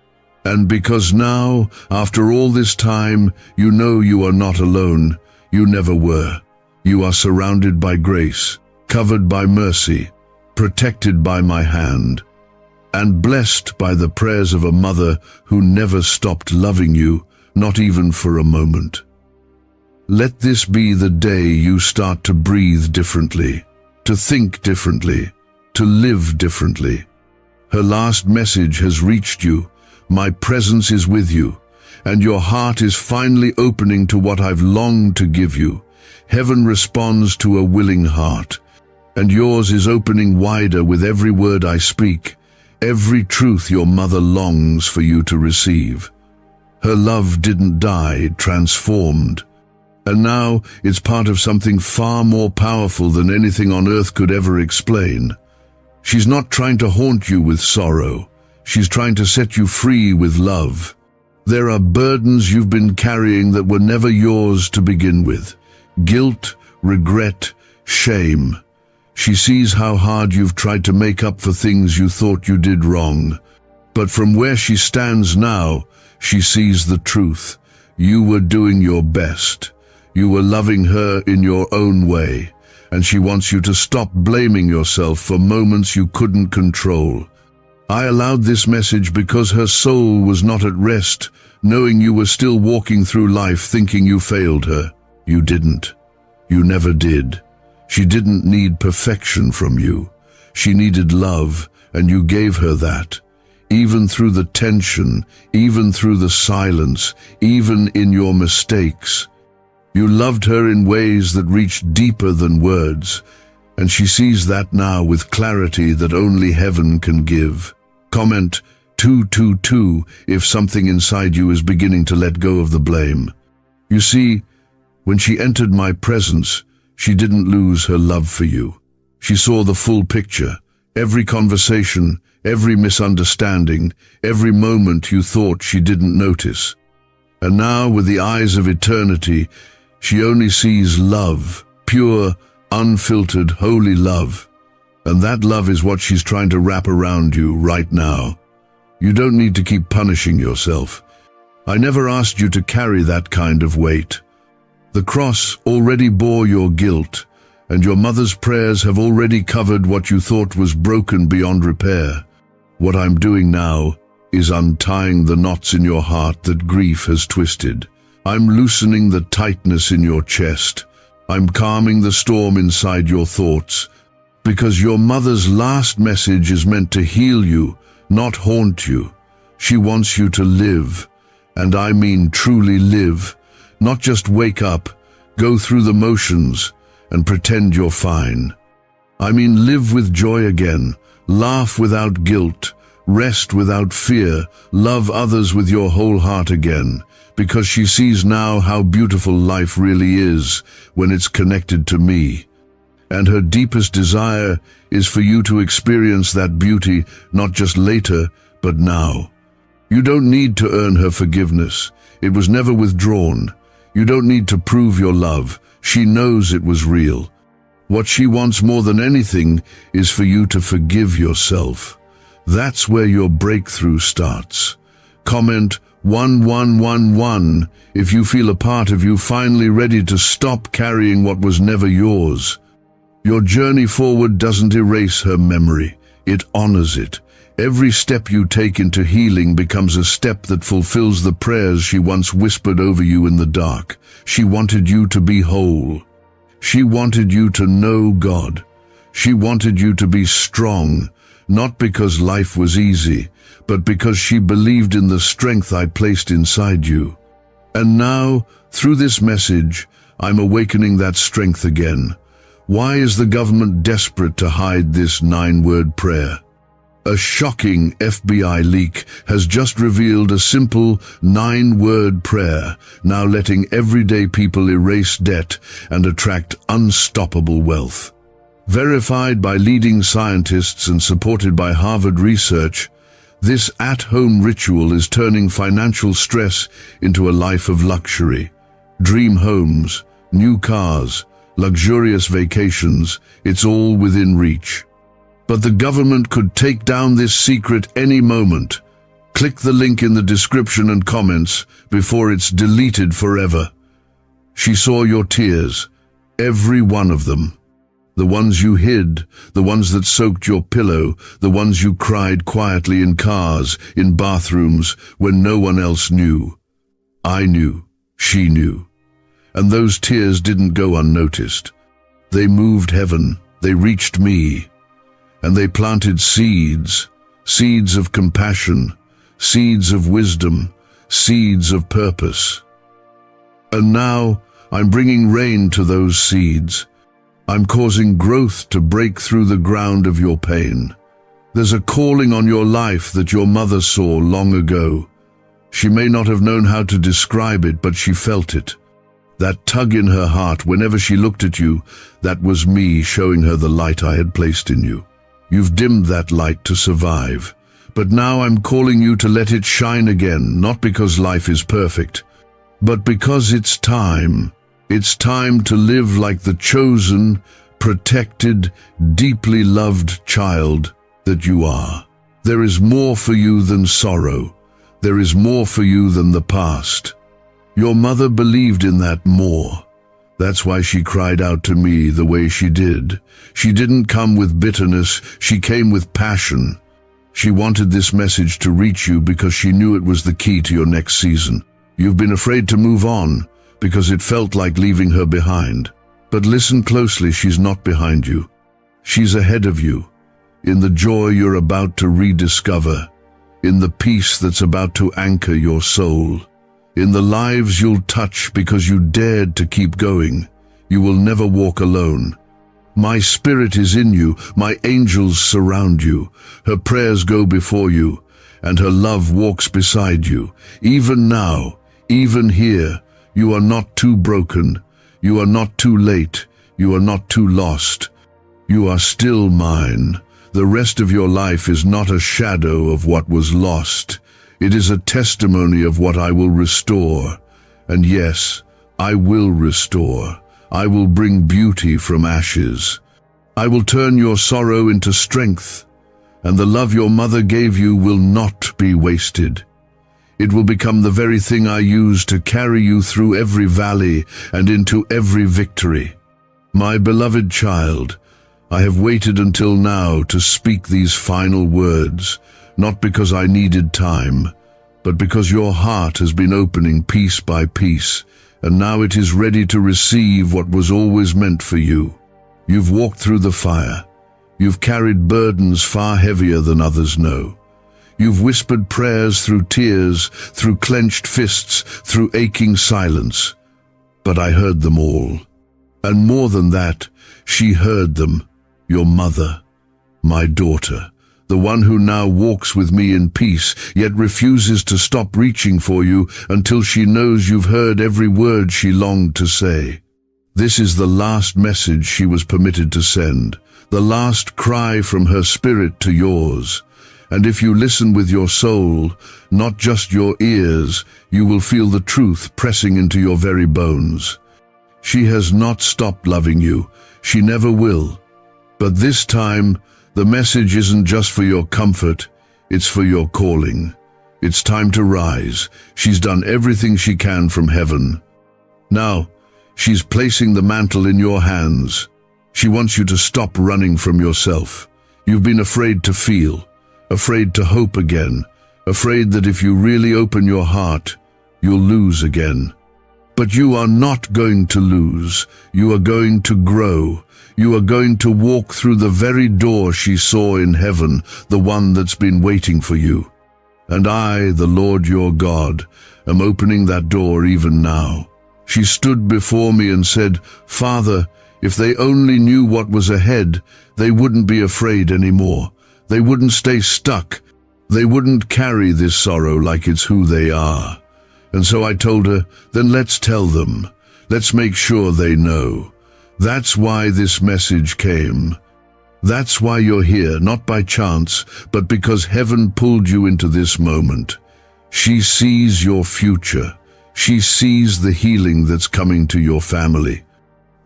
And because now, after all this time, you know you are not alone. You never were. You are surrounded by grace, covered by mercy, protected by my hand, and blessed by the prayers of a mother who never stopped loving you, not even for a moment. Let this be the day you start to breathe differently, to think differently, to live differently. Her last message has reached you. My presence is with you, and your heart is finally opening to what I've longed to give you. Heaven responds to a willing heart, and yours is opening wider with every word I speak, every truth your mother longs for you to receive. Her love didn't die, it transformed. And now it's part of something far more powerful than anything on earth could ever explain. She's not trying to haunt you with sorrow. She's trying to set you free with love. There are burdens you've been carrying that were never yours to begin with. Guilt, regret, shame. She sees how hard you've tried to make up for things you thought you did wrong. But from where she stands now, she sees the truth. You were doing your best. You were loving her in your own way, and she wants you to stop blaming yourself for moments you couldn't control. I allowed this message because her soul was not at rest, knowing you were still walking through life thinking you failed her. You didn't. You never did. She didn't need perfection from you. She needed love, and you gave her that. Even through the tension, even through the silence, even in your mistakes. You loved her in ways that reached deeper than words, and she sees that now with clarity that only heaven can give. Comment 222 if something inside you is beginning to let go of the blame. You see, when she entered my presence, she didn't lose her love for you. She saw the full picture, every conversation, every misunderstanding, every moment you thought she didn't notice. And now, with the eyes of eternity, she only sees love, pure, unfiltered, holy love. And that love is what she's trying to wrap around you right now. You don't need to keep punishing yourself. I never asked you to carry that kind of weight. The cross already bore your guilt, and your mother's prayers have already covered what you thought was broken beyond repair. What I'm doing now is untying the knots in your heart that grief has twisted. I'm loosening the tightness in your chest. I'm calming the storm inside your thoughts, because your mother's last message is meant to heal you, not haunt you. She wants you to live, and I mean truly live, not just wake up, go through the motions, and pretend you're fine. I mean live with joy again, laugh without guilt, rest without fear, love others with your whole heart again, because she sees now how beautiful life really is when it's connected to me. And her deepest desire is for you to experience that beauty not just later, but now. You don't need to earn her forgiveness. It was never withdrawn. You don't need to prove your love. She knows it was real. What she wants more than anything is for you to forgive yourself. That's where your breakthrough starts. Comment 1111 if you feel a part of you finally ready to stop carrying what was never yours. Your journey forward doesn't erase her memory, it honors it. Every step you take into healing becomes a step that fulfills the prayers she once whispered over you in the dark. She wanted you to be whole. She wanted you to know God. She wanted you to be strong, not because life was easy, but because she believed in the strength I placed inside you. And now, through this message, I'm awakening that strength again. Why is the government desperate to hide this 9-word prayer? A shocking FBI leak has just revealed a simple 9-word prayer, now letting everyday people erase debt and attract unstoppable wealth. Verified by leading scientists and supported by Harvard research, this at-home ritual is turning financial stress into a life of luxury. Dream homes, new cars, luxurious vacations, it's all within reach. But the government could take down this secret any moment. Click the link in the description and comments before it's deleted forever. She saw your tears, every one of them. The ones you hid, the ones that soaked your pillow, the ones you cried quietly in cars, in bathrooms, when no one else knew. I knew, she knew. And those tears didn't go unnoticed. They moved heaven, they reached me. And they planted seeds, seeds of compassion, seeds of wisdom, seeds of purpose. And now I'm bringing rain to those seeds. I'm causing growth to break through the ground of your pain. There's a calling on your life that your mother saw long ago. She may not have known how to describe it, but she felt it. That tug in her heart whenever she looked at you, that was me showing her the light I had placed in you. You've dimmed that light to survive, but now I'm calling you to let it shine again, not because life is perfect, but because it's time. It's time to live like the chosen, protected, deeply loved child that you are. There is more for you than sorrow. There is more for you than the past. Your mother believed in that more. That's why she cried out to me the way she did. She didn't come with bitterness, she came with passion. She wanted this message to reach you because she knew it was the key to your next season. You've been afraid to move on because it felt like leaving her behind. But listen closely, she's not behind you. She's ahead of you, in the joy you're about to rediscover, in the peace that's about to anchor your soul. In the lives you'll touch because you dared to keep going. You will never walk alone. My spirit is in you, my angels surround you. Her prayers go before you, and her love walks beside you. Even now, even here, you are not too broken. You are not too late. You are not too lost. You are still mine. The rest of your life is not a shadow of what was lost. It is a testimony of what I will restore. And yes, I will restore. I will bring beauty from ashes. I will turn your sorrow into strength, and the love your mother gave you will not be wasted. It will become the very thing I use to carry you through every valley and into every victory. My beloved child, I have waited until now to speak these final words, not because I needed time, but because your heart has been opening piece by piece, and now it is ready to receive what was always meant for you. You've walked through the fire. You've carried burdens far heavier than others know. You've whispered prayers through tears, through clenched fists, through aching silence. But I heard them all. And more than that, she heard them. Your mother, my daughter, the one who now walks with me in peace, yet refuses to stop reaching for you until she knows you've heard every word she longed to say. This is the last message she was permitted to send, the last cry from her spirit to yours. And if you listen with your soul, not just your ears, you will feel the truth pressing into your very bones. She has not stopped loving you. She never will. But this time, the message isn't just for your comfort, it's for your calling. It's time to rise. She's done everything she can from heaven. Now, she's placing the mantle in your hands. She wants you to stop running from yourself. You've been afraid to feel, afraid to hope again, afraid that if you really open your heart, you'll lose again. But you are not going to lose. You are going to grow. You are going to walk through the very door she saw in heaven, the one that's been waiting for you. And I, the Lord your God, am opening that door even now. She stood before me and said, Father, if they only knew what was ahead, they wouldn't be afraid anymore. They wouldn't stay stuck. They wouldn't carry this sorrow like it's who they are. And so I told her, then let's tell them. Let's make sure they know. That's why this message came. That's why you're here, not by chance, but because heaven pulled you into this moment. She sees your future. She sees the healing that's coming to your family.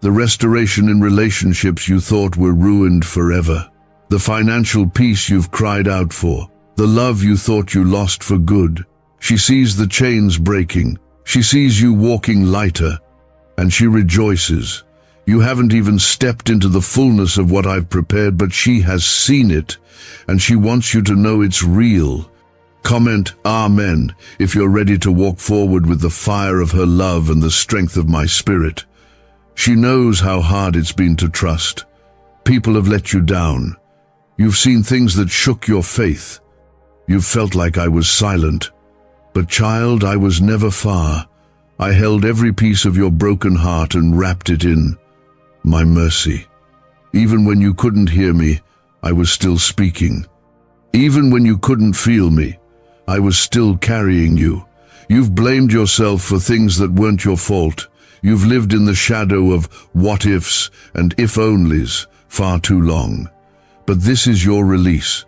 The restoration in relationships you thought were ruined forever. The financial peace you've cried out for. The love you thought you lost for good. She sees the chains breaking. She sees you walking lighter. And she rejoices. You haven't even stepped into the fullness of what I've prepared, but she has seen it, and she wants you to know it's real. Comment Amen if you're ready to walk forward with the fire of her love and the strength of my spirit. She knows how hard it's been to trust. People have let you down. You've seen things that shook your faith. You've felt like I was silent. But child, I was never far. I held every piece of your broken heart and wrapped it in my mercy. Even when you couldn't hear me, I was still speaking. Even when you couldn't feel me, I was still carrying you. You've blamed yourself for things that weren't your fault. You've lived in the shadow of what-ifs and if-onlys far too long. But this is your release.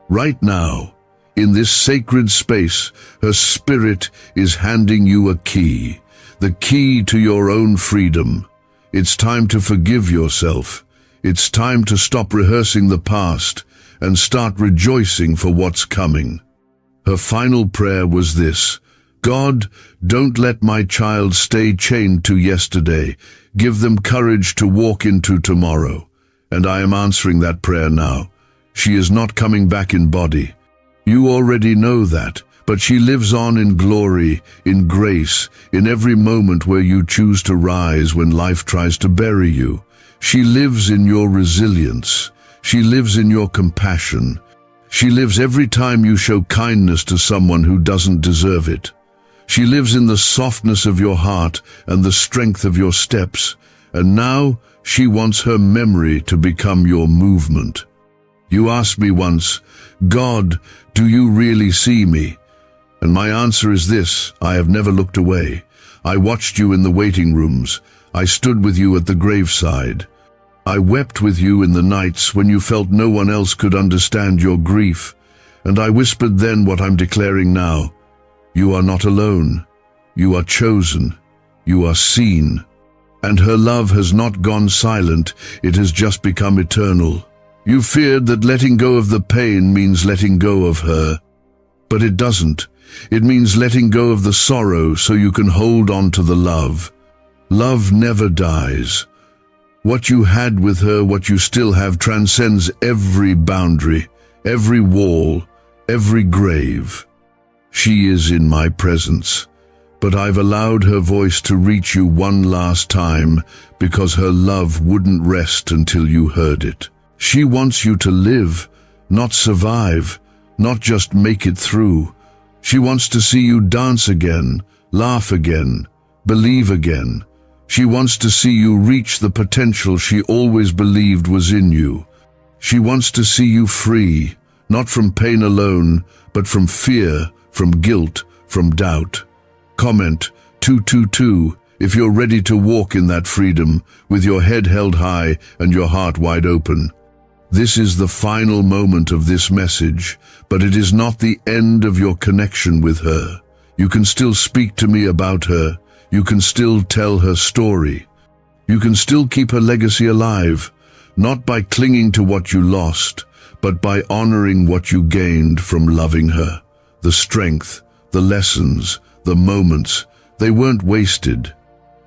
Right now, in this sacred space, her spirit is handing you a key, the key to your own freedom. It's time to forgive yourself. It's time to stop rehearsing the past and start rejoicing for what's coming. Her final prayer was this: God, don't let my child stay chained to yesterday. Give them courage to walk into tomorrow. And I am answering that prayer now. She is not coming back in body. You already know that, but she lives on in glory, in grace, in every moment where you choose to rise when life tries to bury you. She lives in your resilience. She lives in your compassion. She lives every time you show kindness to someone who doesn't deserve it. She lives in the softness of your heart and the strength of your steps. And now she wants her memory to become your movement. You asked me once, God, do you really see me? And my answer is this: I have never looked away. I watched you in the waiting rooms. I stood with you at the graveside. I wept with you in the nights when you felt no one else could understand your grief. And I whispered then what I'm declaring now. You are not alone. You are chosen. You are seen. And her love has not gone silent. It has just become eternal. You feared that letting go of the pain means letting go of her. But it doesn't. It means letting go of the sorrow so you can hold on to the love. Love never dies. What you had with her, what you still have, transcends every boundary, every wall, every grave. She is in my presence, but I've allowed her voice to reach you one last time because her love wouldn't rest until you heard it. She wants you to live, not survive, not just make it through. She wants to see you dance again, laugh again, believe again. She wants to see you reach the potential she always believed was in you. She wants to see you free, not from pain alone, but from fear, from guilt, from doubt. Comment 222 if you're ready to walk in that freedom, with your head held high and your heart wide open. This is the final moment of this message, but it is not the end of your connection with her. You can still speak to me about her. You can still tell her story. You can still keep her legacy alive, not by clinging to what you lost, but by honoring what you gained from loving her. the strength, the lessons, the moments, they weren't wasted.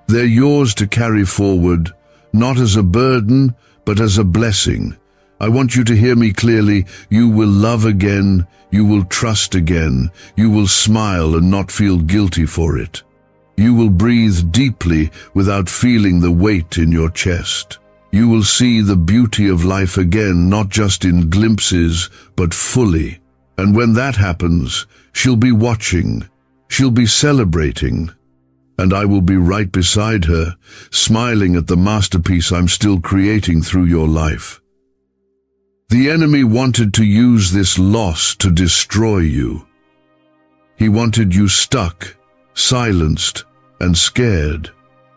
They're yours to carry forward, not as a burden, but as a blessing. I want you to hear me clearly. You will love again, you will trust again, you will smile and not feel guilty for it. You will breathe deeply without feeling the weight in your chest. You will see the beauty of life again, not just in glimpses, but fully. And when that happens, she'll be watching, she'll be celebrating, and I will be right beside her, smiling at the masterpiece I'm still creating through your life. The enemy wanted to use this loss to destroy you. He wanted you stuck, silenced, and scared.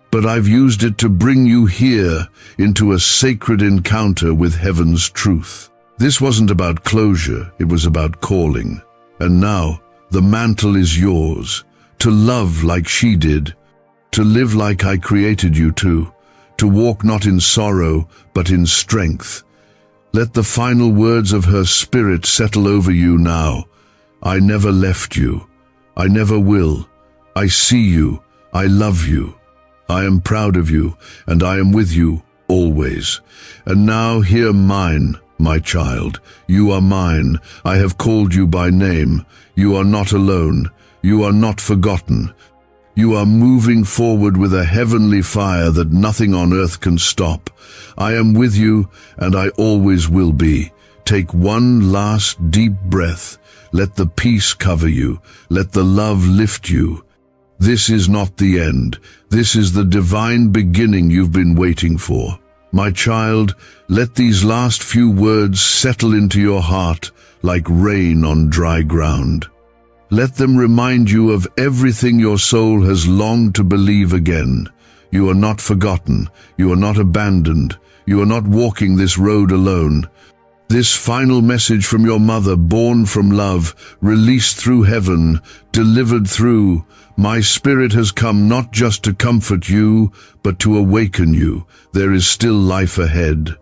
But I've used it to bring you here into a sacred encounter with heaven's truth. This wasn't about closure, it was about calling. And now, the mantle is yours, to love like she did, to live like I created you to walk not in sorrow, but in strength. Let the final words of her spirit settle over you now. I never left you. I never will. I see you. I love you. I am proud of you, and I am with you always. And now hear mine, my child. You are mine. I have called you by name. You are not alone. You are not forgotten. You are moving forward with a heavenly fire that nothing on earth can stop. I am with you, and I always will be. Take one last deep breath. Let the peace cover you. Let the love lift you. This is not the end. This is the divine beginning you've been waiting for. My child, let these last few words settle into your heart like rain on dry ground. Let them remind you of everything your soul has longed to believe again. You are not forgotten. You are not abandoned. You are not walking this road alone. This final message from your mother, born from love, released through heaven, delivered through, my spirit has come not just to comfort you, but to awaken you. There is still life ahead.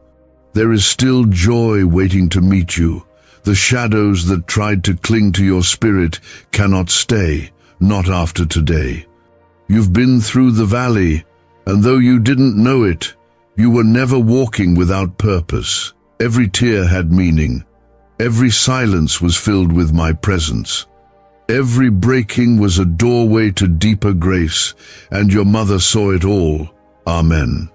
There is still joy waiting to meet you. The shadows that tried to cling to your spirit cannot stay, not after today. You've been through the valley, and though you didn't know it, you were never walking without purpose. Every tear had meaning. Every silence was filled with my presence. Every breaking was a doorway to deeper grace, and your mother saw it all. Amen.